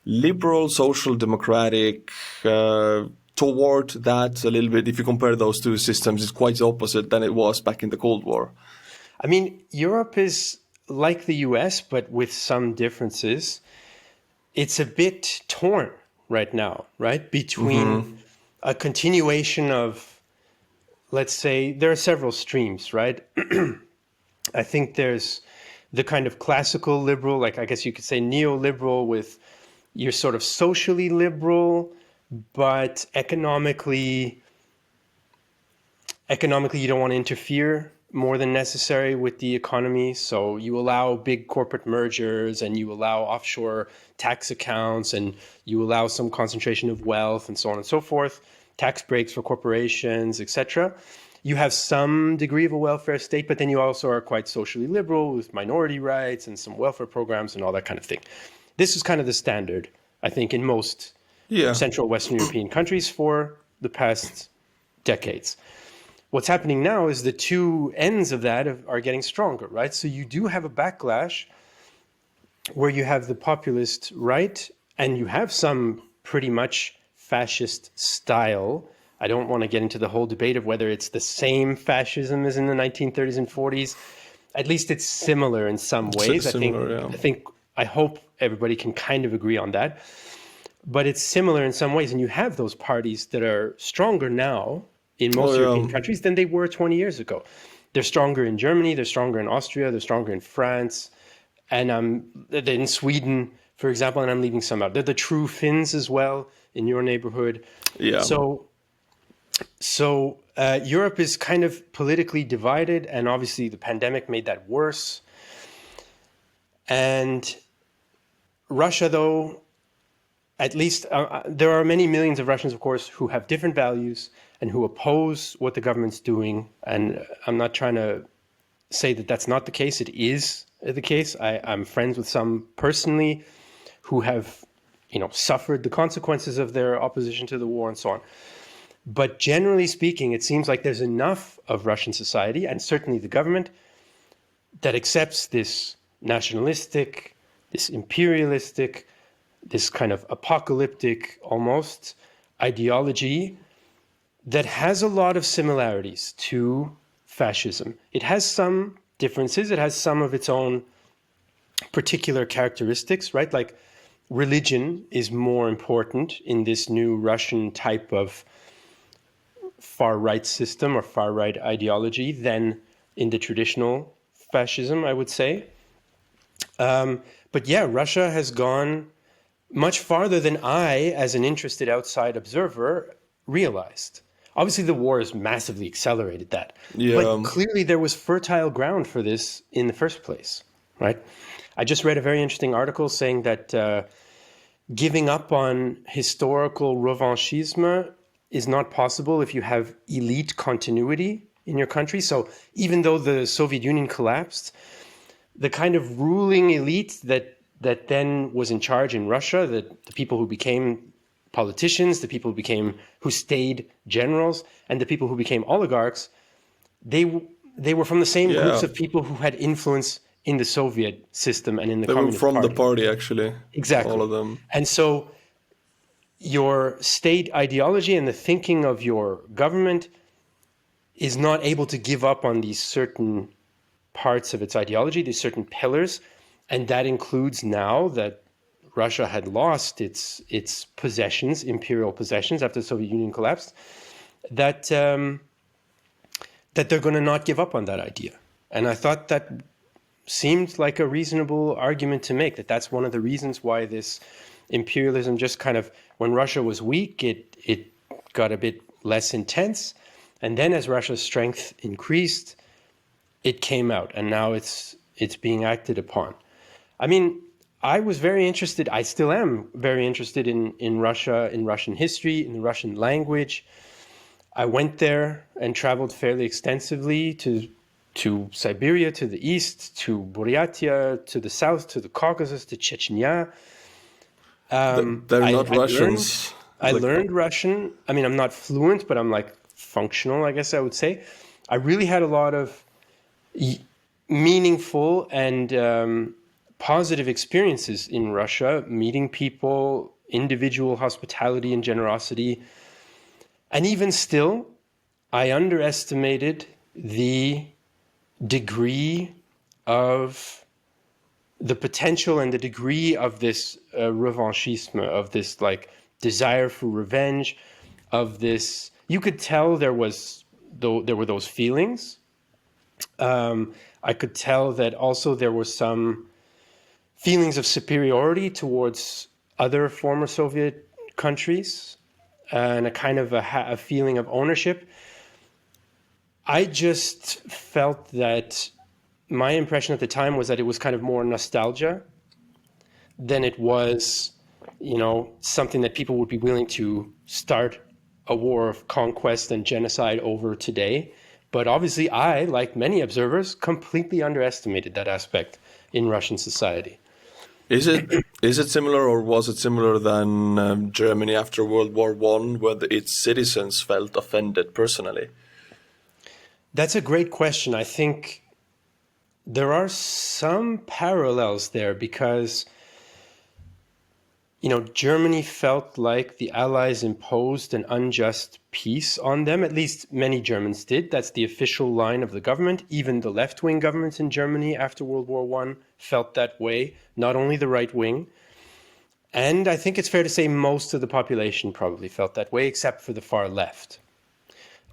liberal, social democratic, toward that a little bit. If you compare those two systems, it's quite the opposite than it was back in the Cold War. I mean, Europe is like the US, but with some differences. It's a bit torn right now, right? Between a continuation of, let's say, there are several streams, right? I think there's the kind of classical liberal, like I guess you could say neoliberal, with you're sort of socially liberal, but economically you don't want to interfere more than necessary with the economy. So you allow big corporate mergers and you allow offshore tax accounts and you allow some concentration of wealth and so on and so forth, tax breaks for corporations, etc. You have some degree of a welfare state, but then you also are quite socially liberal with minority rights and some welfare programs and all that kind of thing. This is kind of the standard, I think, in most Central Western European countries for the past decades. What's happening now is the two ends of that are getting stronger, right? So you do have a backlash where you have the populist right and you have some pretty much fascist style. I don't want to get into the whole debate of whether it's the same fascism as in the 1930s and 40s. At least it's similar in some ways. I hope everybody can kind of agree on that. But it's similar in some ways. And you have those parties that are stronger now in most European countries than they were 20 years ago. They're stronger in Germany, they're stronger in Austria, they're stronger in France, and in Sweden, for example, and I'm leaving some out. They're the true Finns as well in your neighborhood. Yeah. So Europe is kind of politically divided, and obviously the pandemic made that worse. And Russia, though, at least there are many millions of Russians, of course, who have different values and who oppose what the government's doing. And I'm not trying to say that that's not the case. It is the case. I'm friends with some personally who have, suffered the consequences of their opposition to the war and so on. But generally speaking, it seems like there's enough of Russian society, and certainly the government, that accepts this nationalistic, this imperialistic, this kind of apocalyptic almost ideology that has a lot of similarities to fascism. It has some differences. It has some of its own particular characteristics, right? Like religion is more important in this new Russian type of far-right system or far-right ideology than in the traditional fascism, I would say. But yeah, Russia has gone much farther than I, as an interested outside observer, realized. Obviously, the war has massively accelerated that. Yeah. But clearly there was fertile ground for this in the first place, right? I just read a very interesting article saying that giving up on historical revanchisme is not possible if you have elite continuity in your country. So even though the Soviet Union collapsed, the kind of ruling elite that then was in charge in Russia, the people who became politicians, the people who stayed generals, and the people who became oligarchs, they were from the same groups of people who had influence in the Soviet system and in the Communist Party. They were from the party, actually. Exactly. All of them. And so your state ideology and the thinking of your government is not able to give up on these certain parts of its ideology, these certain pillars. And that includes now that Russia had lost its possessions, imperial possessions, after the Soviet Union collapsed, that they're going to not give up on that idea. And I thought that seemed like a reasonable argument to make, that that's one of the reasons why this imperialism just kind of, when Russia was weak, it got a bit less intense. And then as Russia's strength increased, it came out, and now it's being acted upon. I mean, I was very interested, I still am very interested in Russia, in Russian history, in the Russian language. I went there and traveled fairly extensively to Siberia, to the east, to Buryatia, to the south, to the Caucasus, to Chechnya. They're not Russians. I learned Russian. I mean, I'm not fluent, but I'm like functional, I guess I would say. I really had a lot of meaningful and positive experiences in Russia, meeting people, individual hospitality and generosity. And even still, I underestimated the degree of the potential and the degree of this revanchisme, of this like desire for revenge, of this. You could tell there were those feelings. I could tell that also there were some feelings of superiority towards other former Soviet countries, and a kind of a feeling of ownership. I just felt that my impression at the time was that it was kind of more nostalgia than it was, something that people would be willing to start a war of conquest and genocide over today. But obviously I, like many observers, completely underestimated that aspect in Russian society. Is it similar, or was it similar than Germany after World War I, where its citizens felt offended personally? That's a great question. I think there are some parallels there because, Germany felt like the Allies imposed an unjust peace on them. At least many Germans did. That's the official line of the government. Even the left-wing governments in Germany after World War I felt that way, not only the right wing. And I think it's fair to say most of the population probably felt that way, except for the far left.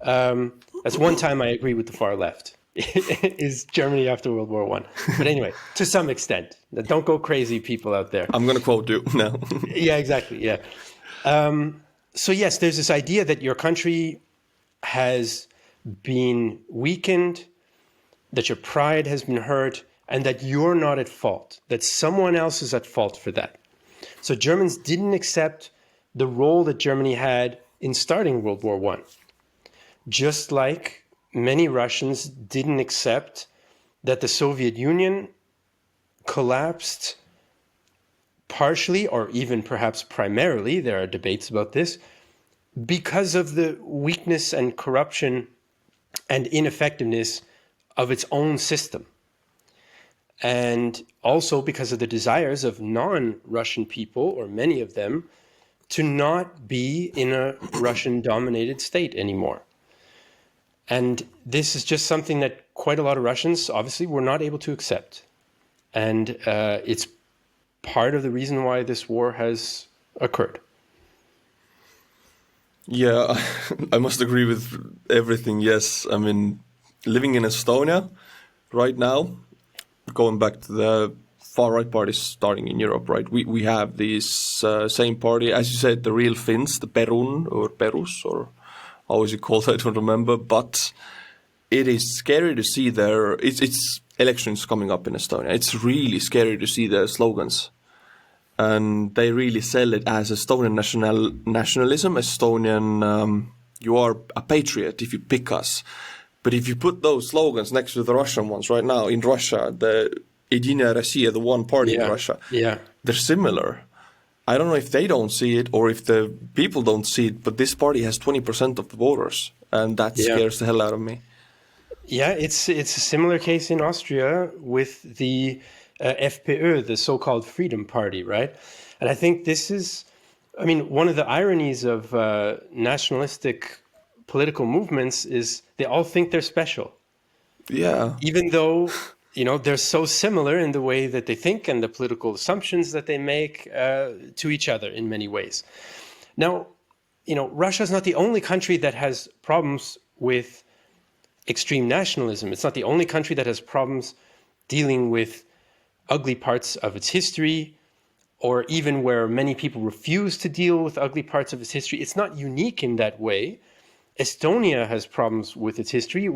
That's one time I agree with the far left, is Germany after World War I. But anyway, to some extent. Don't go crazy, people out there. I'm going to quote you now. Yeah, exactly, yeah. So yes, there's this idea that your country has been weakened, that your pride has been hurt, and that you're not at fault, that someone else is at fault for that. So Germans didn't accept the role that Germany had in starting World War I. Just like many Russians didn't accept that the Soviet Union collapsed partially, or even perhaps primarily, there are debates about this, because of the weakness and corruption and ineffectiveness of its own system. And also because of the desires of non-Russian people, or many of them, to not be in a Russian-dominated state anymore. And this is just something that quite a lot of Russians obviously were not able to accept. And it's part of the reason why this war has occurred. Yeah, I must agree with everything, yes. I mean, living in Estonia right now, going back to the far-right parties starting in Europe, right? We have this same party, as you said, the real Finns, the Perun or Perus, or how is it called? I don't remember. But it is scary to see it's elections coming up in Estonia. It's really scary to see their slogans. And they really sell it as Estonian nationalism, Estonian, you are a patriot if you pick us. But if you put those slogans next to the Russian ones right now, in Russia, the Единая Россия, the one party in Russia, they're similar. I don't know if they don't see it or if the people don't see it, but this party has 20% of the voters, and that scares the hell out of me. Yeah, it's a similar case in Austria with the FPÖ, the so-called Freedom Party, right? And I think this is, one of the ironies of nationalistic political movements is they all think they're special. Yeah. Even though, they're so similar in the way that they think and the political assumptions that they make to each other in many ways. Now, Russia is not the only country that has problems with extreme nationalism. It's not the only country that has problems dealing with ugly parts of its history, or even where many people refuse to deal with ugly parts of its history. It's not unique in that way. Estonia has problems with its history.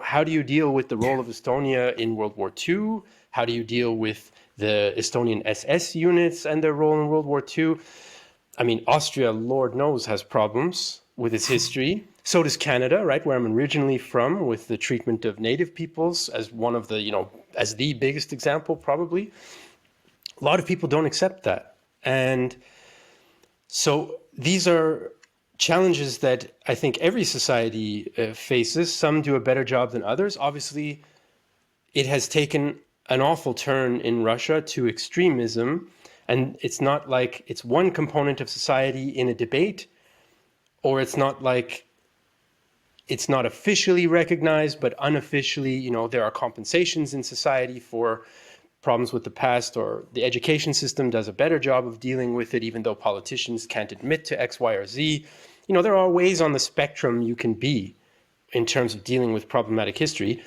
How do you deal with the role of Estonia in World War II? How do you deal with the Estonian SS units and their role in World War II? Austria, Lord knows, has problems with its history. So does Canada, right, where I'm originally from, with the treatment of native peoples as one of the, as the biggest example, probably. A lot of people don't accept that. And so these are challenges that I think every society faces. Some do a better job than others. Obviously, it has taken an awful turn in Russia to extremism. And it's not like it's one component of society in a debate, or it's not like it's not officially recognized, but unofficially, there are compensations in society for problems with the past, or the education system does a better job of dealing with it, even though politicians can't admit to X, Y, or Z. There are ways on the spectrum you can be in terms of dealing with problematic history.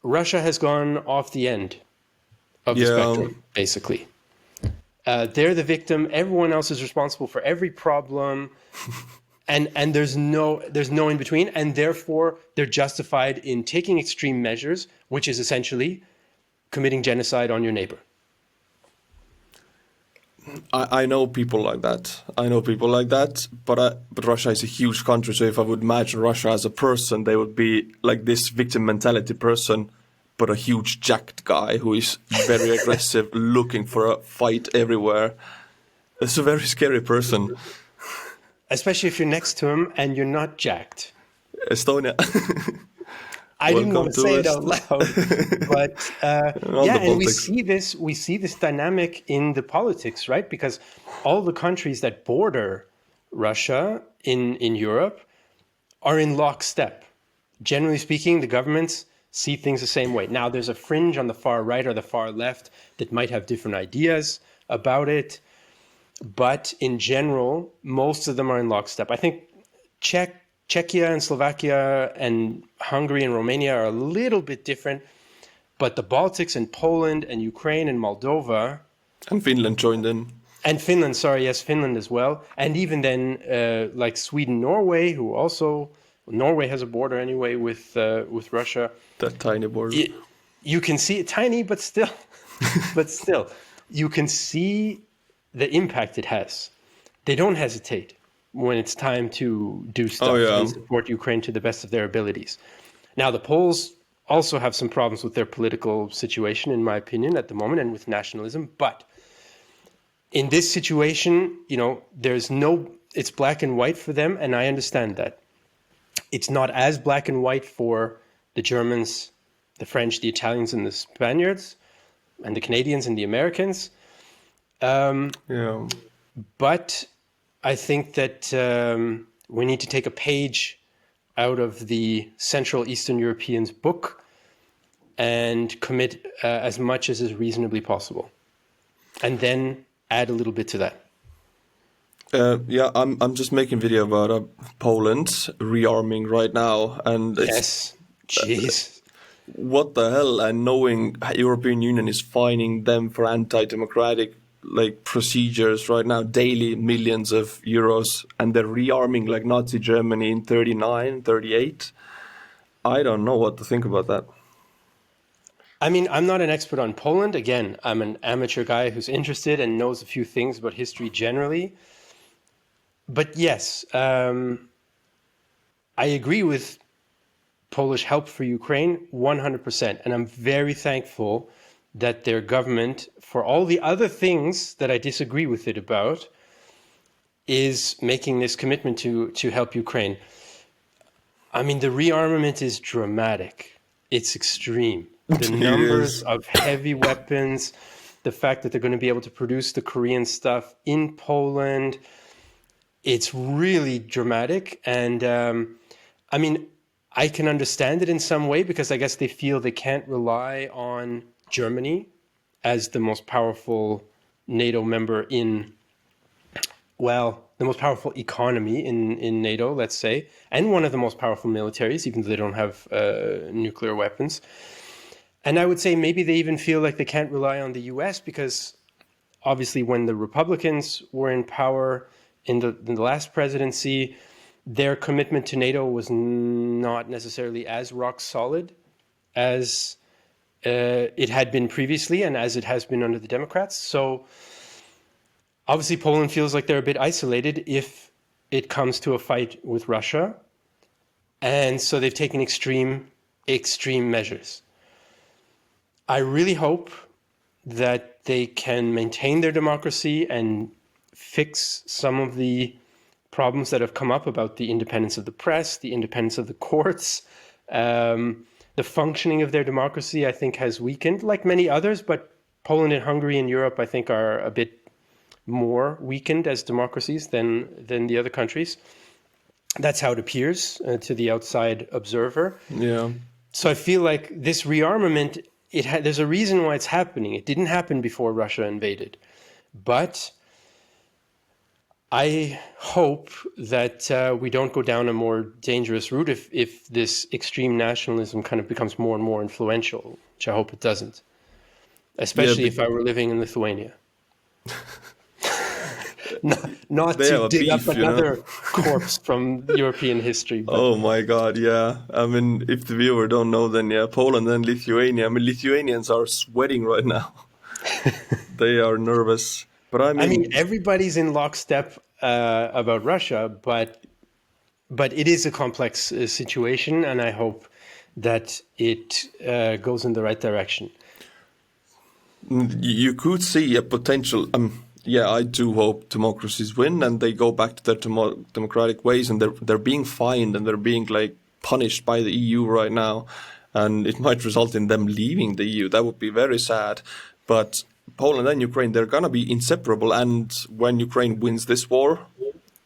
Russia has gone off the end of the spectrum, basically. They're the victim. Everyone else is responsible for every problem. And there's no in between, and therefore they're justified in taking extreme measures, which is essentially committing genocide on your neighbor. I know people like that. But Russia is a huge country, so if I would imagine Russia as a person, they would be like this victim mentality person, but a huge jacked guy who is very aggressive, looking for a fight everywhere. It's a very scary person. Especially if you're next to him and you're not jacked. Estonia. I didn't want to say it out loud, but and we see this dynamic in the politics, right? Because all the countries that border Russia in Europe are in lockstep. Generally speaking, the governments see things the same way. Now, there's a fringe on the far right or the far left that might have different ideas about it. But in general, most of them are in lockstep. I think Czechia and Slovakia and Hungary and Romania are a little bit different, but the Baltics and Poland and Ukraine and Moldova... And Finland joined in. And Finland, Finland as well. And even then, like Sweden, Norway, who also... Norway has a border anyway with Russia. That tiny border. You can see it, tiny, but still. You can see the impact it has. They don't hesitate when it's time to do stuff and support Ukraine to the best of their abilities. Now, the Poles also have some problems with their political situation, in my opinion, at the moment, and with nationalism. But in this situation, it's black and white for them, and I understand that. It's not as black and white for the Germans, the French, the Italians, and the Spaniards, and the Canadians and the Americans. But I think that we need to take a page out of the Central Eastern Europeans' book and commit as much as is reasonably possible, and then add a little bit to that. I'm just making video about Poland rearming right now, and what the hell? And knowing European Union is fining them for anti-democratic procedures right now, daily millions of euros, and they're rearming like Nazi Germany in 39, 38. I don't know what to think about that. I mean, I'm not an expert on Poland. Again, I'm an amateur guy who's interested and knows a few things about history generally. But yes, I agree with Polish help for Ukraine 100%. And I'm very thankful that their government, for all the other things that I disagree with it about, is making this commitment to help Ukraine. I mean, the rearmament is dramatic. It's extreme. The numbers of heavy weapons, the fact that they're going to be able to produce the Korean stuff in Poland, it's really dramatic. And I mean, I can understand it in some way, because I guess they feel they can't rely on Germany as the most powerful NATO member the most powerful economy in NATO, let's say, and one of the most powerful militaries, even though they don't have nuclear weapons. And I would say maybe they even feel like they can't rely on the US, because obviously when the Republicans were in power in the last presidency, their commitment to NATO was not necessarily as rock solid as it had been previously and as it has been under the Democrats. So obviously Poland feels like they're a bit isolated if it comes to a fight with Russia. And so they've taken extreme measures. I really hope that they can maintain their democracy and fix some of the problems that have come up about the independence of the press, the independence of the courts. The functioning of their democracy, I think, has weakened, like many others, but Poland and Hungary in Europe, I think, are a bit more weakened as democracies than the other countries. That's how it appears to the outside observer. Yeah. So I feel like this rearmament, there's a reason why it's happening. It didn't happen before Russia invaded. But I hope that we don't go down a more dangerous route if this extreme nationalism kind of becomes more and more influential, which I hope it doesn't, especially if I were living in Lithuania. not to dig up another corpse from European history. But. Oh my God, yeah. I mean, if the viewer don't know, then yeah, Poland and Lithuania. I mean, Lithuanians are sweating right now. They are nervous. But I mean, everybody's in lockstep about Russia, but it is a complex situation, and I hope that it goes in the right direction. You could see a potential. Yeah, I do hope democracies win and they go back to their democratic ways, and they're being fined and they're being like punished by the EU right now, and it might result in them leaving the EU. That would be very sad. But Poland and Ukraine, they're gonna be inseparable, and when Ukraine wins this war,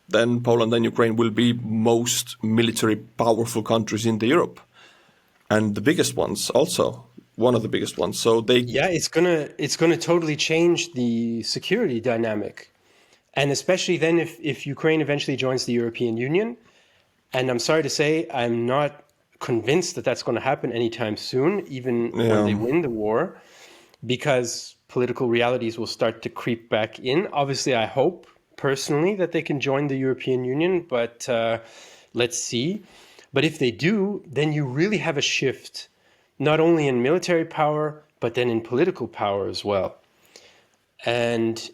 then Poland and Ukraine will be most military powerful countries in Europe, and the biggest ones also. One of the biggest ones. So it's gonna totally change the security dynamic, and especially then if Ukraine eventually joins the European Union. And I'm sorry to say, I'm not convinced that that's going to happen anytime soon, even when they win the war, because political realities will start to creep back in. Obviously, I hope personally that they can join the European Union, but let's see. But if they do, then you really have a shift, not only in military power, but then in political power as well. And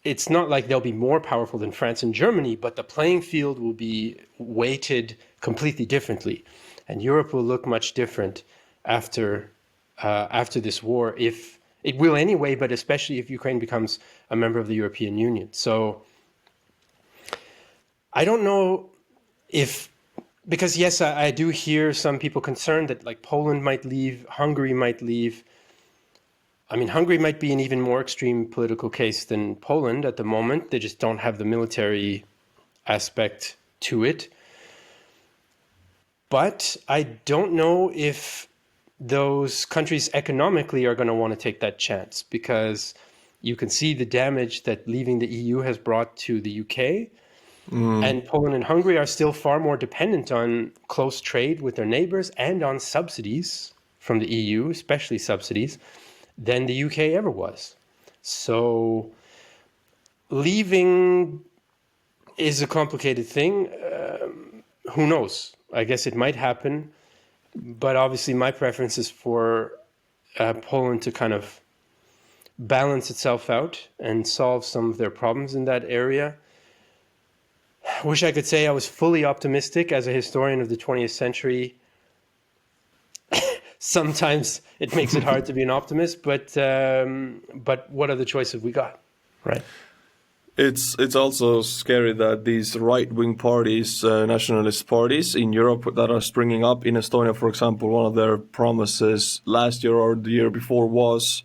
it's not like they'll be more powerful than France and Germany, but the playing field will be weighted completely differently. And Europe will look much different after this war, if it will anyway, but especially if Ukraine becomes a member of the European Union. So I don't know because yes, I do hear some people concerned that like Poland might leave, Hungary might leave. I mean, Hungary might be an even more extreme political case than Poland at the moment. They just don't have the military aspect to it. But I don't know if those countries economically are going to want to take that chance, because you can see the damage that leaving the EU has brought to the UK. And Poland and Hungary are still far more dependent on close trade with their neighbors and on subsidies from the EU, especially subsidies, than the UK ever was. So leaving is a complicated thing. Who knows? I guess it might happen. But obviously my preference is for Poland to kind of balance itself out and solve some of their problems in that area. I wish I could say I was fully optimistic as a historian of the 20th century. Sometimes it makes it hard to be an optimist, but what other choice have we got, right? It's also scary that these right-wing parties, nationalist parties in Europe that are springing up in Estonia, for example, one of their promises last year or the year before was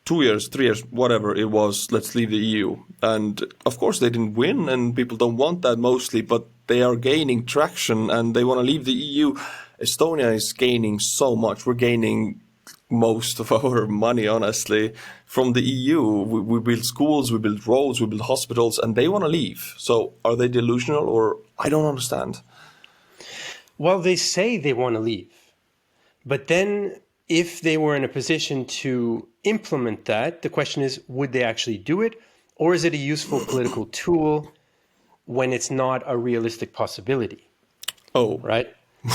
2 years, 3 years, whatever it was, let's leave the EU. And of course they didn't win, and people don't want that mostly, but they are gaining traction and they want to leave the EU. Estonia is gaining so much. We're gaining most of our money, honestly, from the EU. We build schools, we build roads, we build hospitals, and they want to leave. So are they delusional, or I don't understand? Well, they say they want to leave. But then if they were in a position to implement that, the question is, would they actually do it? Or is it a useful political tool when it's not a realistic possibility? Oh, right.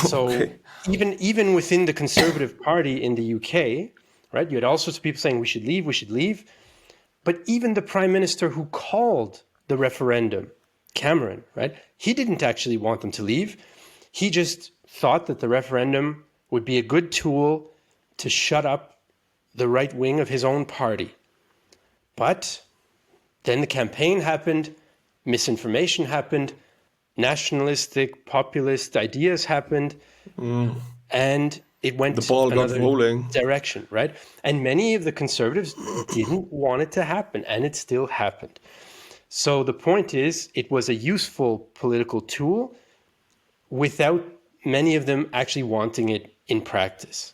So okay. even within the Conservative Party in the UK, right, you had all sorts of people saying we should leave. But even the Prime Minister who called the referendum, Cameron, right, he didn't actually want them to leave. He just thought that the referendum would be a good tool to shut up the right wing of his own party. But then the campaign happened, misinformation happened, nationalistic, populist ideas happened, and it went The ball got another rolling. direction, right? And many of the conservatives didn't want it to happen, and it still happened. So the point is, it was a useful political tool without many of them actually wanting it in practice.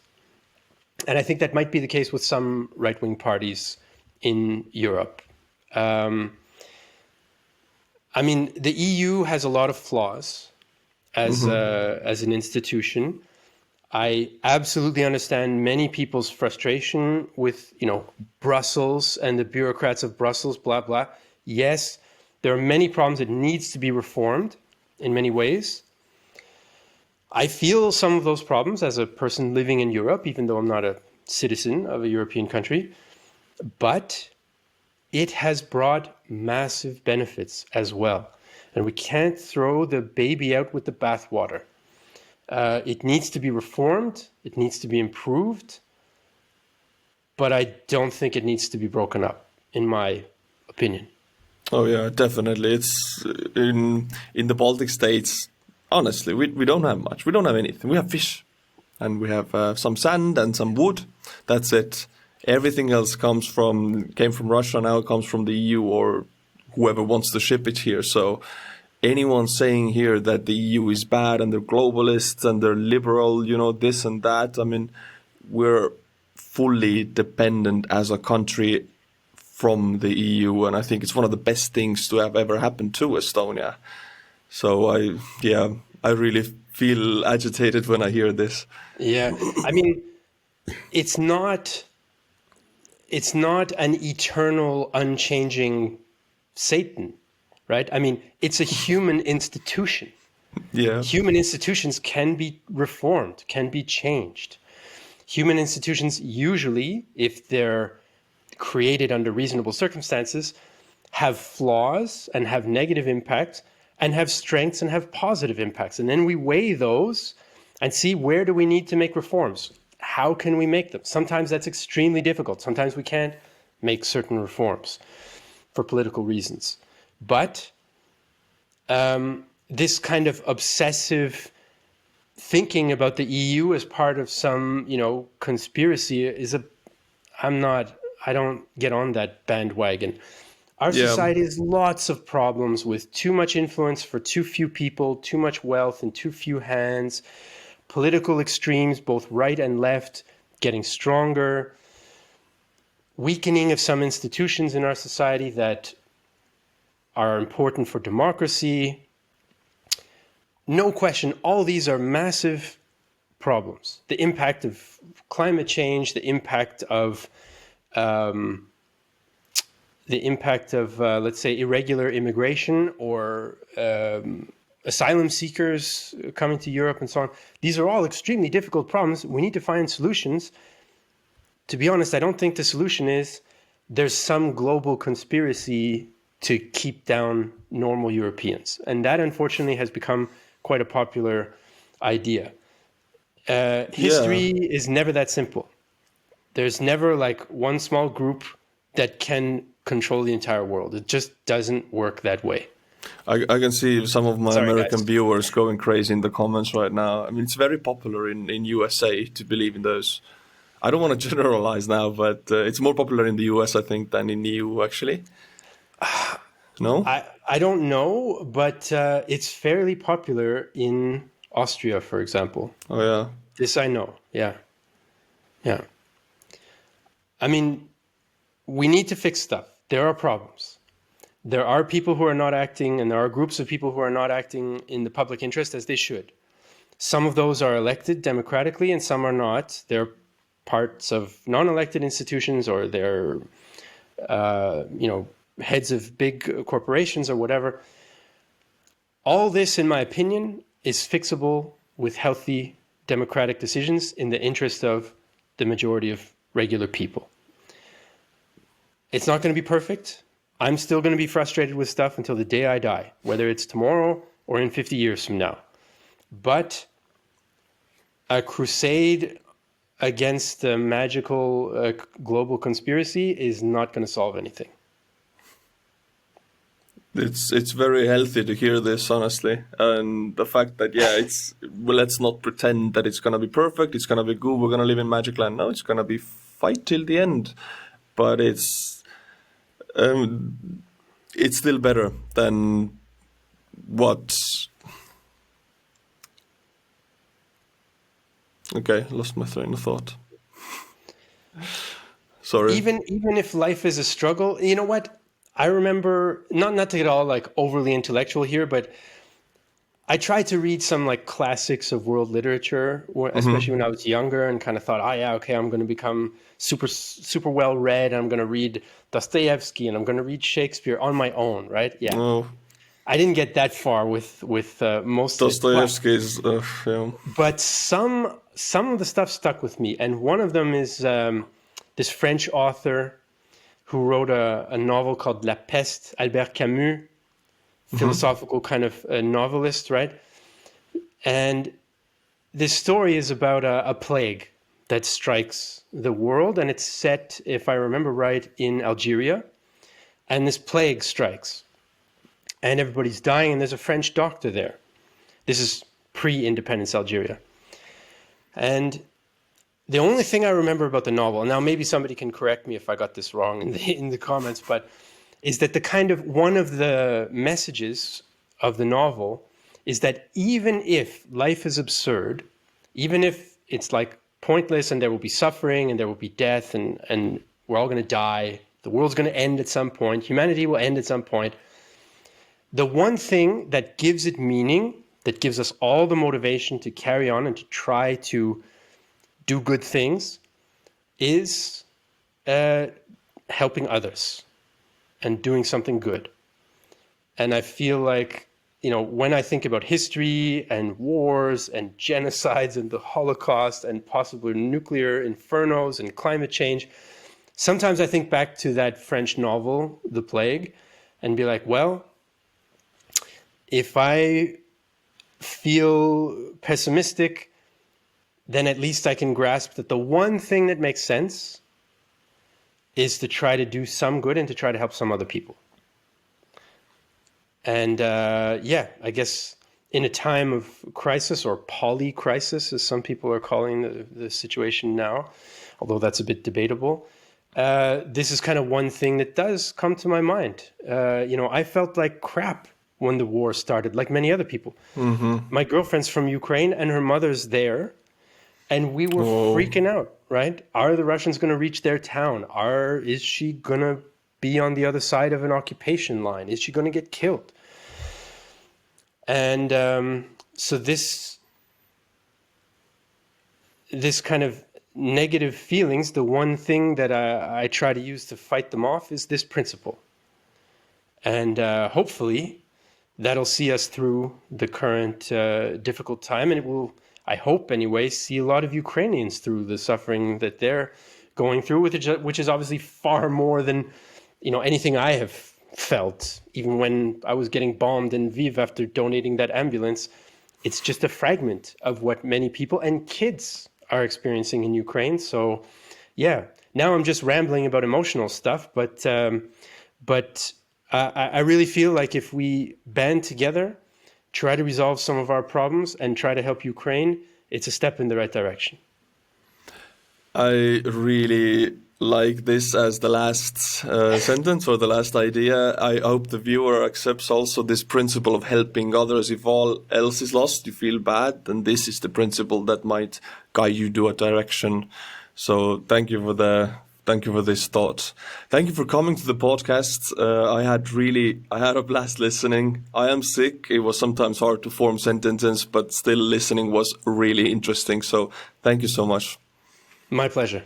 And I think that might be the case with some right-wing parties in Europe. I mean, the EU has a lot of flaws as an institution. I absolutely understand many people's frustration with, Brussels and the bureaucrats of Brussels, blah, blah. Yes, there are many problems. It needs to be reformed in many ways. I feel some of those problems as a person living in Europe, even though I'm not a citizen of a European country. But it has brought massive benefits as well. And we can't throw the baby out with the bathwater. It needs to be reformed. It needs to be improved. But I don't think it needs to be broken up, in my opinion. Oh yeah, definitely. It's in the Baltic states. Honestly, we don't have much. We don't have anything. We have fish, and we have some sand and some wood. That's it. Everything else came from Russia. Now it comes from the EU or whoever wants to ship it here. So anyone saying here that the EU is bad and they're globalists and they're liberal, this and that. I mean, we're fully dependent as a country from the EU, and I think it's one of the best things to have ever happened to Estonia. So I really feel agitated when I hear this. Yeah, I mean, it's not an eternal, unchanging Satan, right? I mean, it's a human institution. Yeah. Human institutions can be reformed, can be changed. Human institutions usually, if they're created under reasonable circumstances, have flaws and have negative impacts and have strengths and have positive impacts. And then we weigh those and see, where do we need to make reforms? How can we make them? Sometimes that's extremely difficult. Sometimes we can't make certain reforms for political reasons. But this kind of obsessive thinking about the EU as part of some, conspiracy I don't get on that bandwagon. Our society has lots of problems with too much influence for too few people, too much wealth in too few hands, political extremes, both right and left, getting stronger, weakening of some institutions in our society that are important for democracy. No question, all these are massive problems. The impact of climate change, the impact of let's say, irregular immigration or asylum seekers coming to Europe and so on. These are all extremely difficult problems. We need to find solutions. To be honest, I don't think the solution is there's some global conspiracy to keep down normal Europeans. And that, unfortunately, has become quite a popular idea. History is never that simple. There's never like one small group that can control the entire world. It just doesn't work that way. I can see some of my American viewers going crazy in the comments right now. I mean, it's very popular in USA to believe in those. I don't want to generalize now, but it's more popular in the US, I think, than in the EU, actually. No? I don't know, but it's fairly popular in Austria, for example. Oh, yeah. This I know, yeah. Yeah. I mean, we need to fix stuff. There are problems. There are people who are not acting, and there are groups of people who are not acting in the public interest as they should. Some of those are elected democratically, and some are not. They're parts of non-elected institutions, or they're, heads of big corporations or whatever. All this, in my opinion, is fixable with healthy democratic decisions in the interest of the majority of regular people. It's not going to be perfect. I'm still going to be frustrated with stuff until the day I die, whether it's tomorrow or in 50 years from now. But a crusade against a magical global conspiracy is not going to solve anything. It's very healthy to hear this, honestly, and the fact that let's not pretend that it's gonna be perfect. It's gonna be good. We're gonna live in magic land. No, it's gonna be fight till the end, but it's still better than what. Okay, lost my train of thought. Sorry. Even if life is a struggle, you know what? I remember, not to get all like overly intellectual here, but I tried to read some like classics of world literature, especially when I was younger, and kind of thought, I'm going to become super well read. I'm going to read Dostoevsky and I'm going to read Shakespeare on my own, right? Yeah. Oh. I didn't get that far with most Dostoevsky's, yeah. But some of the stuff stuck with me, and one of them is this French author who wrote a novel called La Peste, Albert Camus, philosophical kind of novelist, right? And this story is about a plague that strikes the world, and it's set, if I remember right, in Algeria. And this plague strikes, and everybody's dying, and there's a French doctor there. This is pre-independence Algeria. And the only thing I remember about the novel, now maybe somebody can correct me if I got this wrong in the comments, but is that one of the messages of the novel is that even if life is absurd, even if it's like pointless and there will be suffering and there will be death and we're all going to die, the world's going to end at some point, humanity will end at some point, the one thing that gives it meaning, that gives us all the motivation to carry on and to try to do good things, is helping others and doing something good. And I feel like, when I think about history and wars and genocides and the Holocaust and possible nuclear infernos and climate change, sometimes I think back to that French novel, The Plague, and be like, well, if I feel pessimistic, then at least I can grasp that the one thing that makes sense is to try to do some good and to try to help some other people. And I guess in a time of crisis, or polycrisis, as some people are calling the situation now, although that's a bit debatable, this is kind of one thing that does come to my mind. I felt like crap when the war started, like many other people. Mm-hmm. My girlfriend's from Ukraine and her mother's there. And we were freaking out, right? Are the Russians going to reach their town? Is she going to be on the other side of an occupation line? Is she going to get killed? And so this kind of negative feelings, the one thing that I try to use to fight them off is this principle. And hopefully that'll see us through the current difficult time, and it will, I hope anyway, see a lot of Ukrainians through the suffering that they're going through, which is obviously far more than anything I have felt. Even when I was getting bombed in Lviv after donating that ambulance, it's just a fragment of what many people and kids are experiencing in Ukraine. So, yeah, now I'm just rambling about emotional stuff, but I really feel like if we band together, try to resolve some of our problems, and try to help Ukraine, it's a step in the right direction. I really like this as the last sentence or the last idea. I hope the viewer accepts also this principle of helping others. If all else is lost, you feel bad, then this is the principle that might guide you to a direction. So thank you for this thought. Thank you for coming to the podcast. I had a blast listening. I am sick. It was sometimes hard to form sentences, but still listening was really interesting. So thank you so much. My pleasure.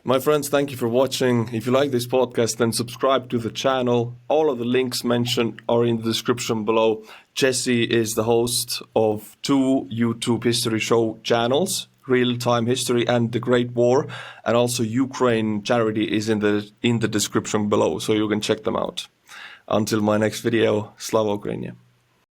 My friends, thank you for watching. If you like this podcast, then subscribe to the channel. All of the links mentioned are in the description below. Jesse is the host of 2 YouTube history show channels, Real Time History and The Great War, and also Ukraine Charity is in the description below, so you can check them out. Until my next video, Slava Ukraini.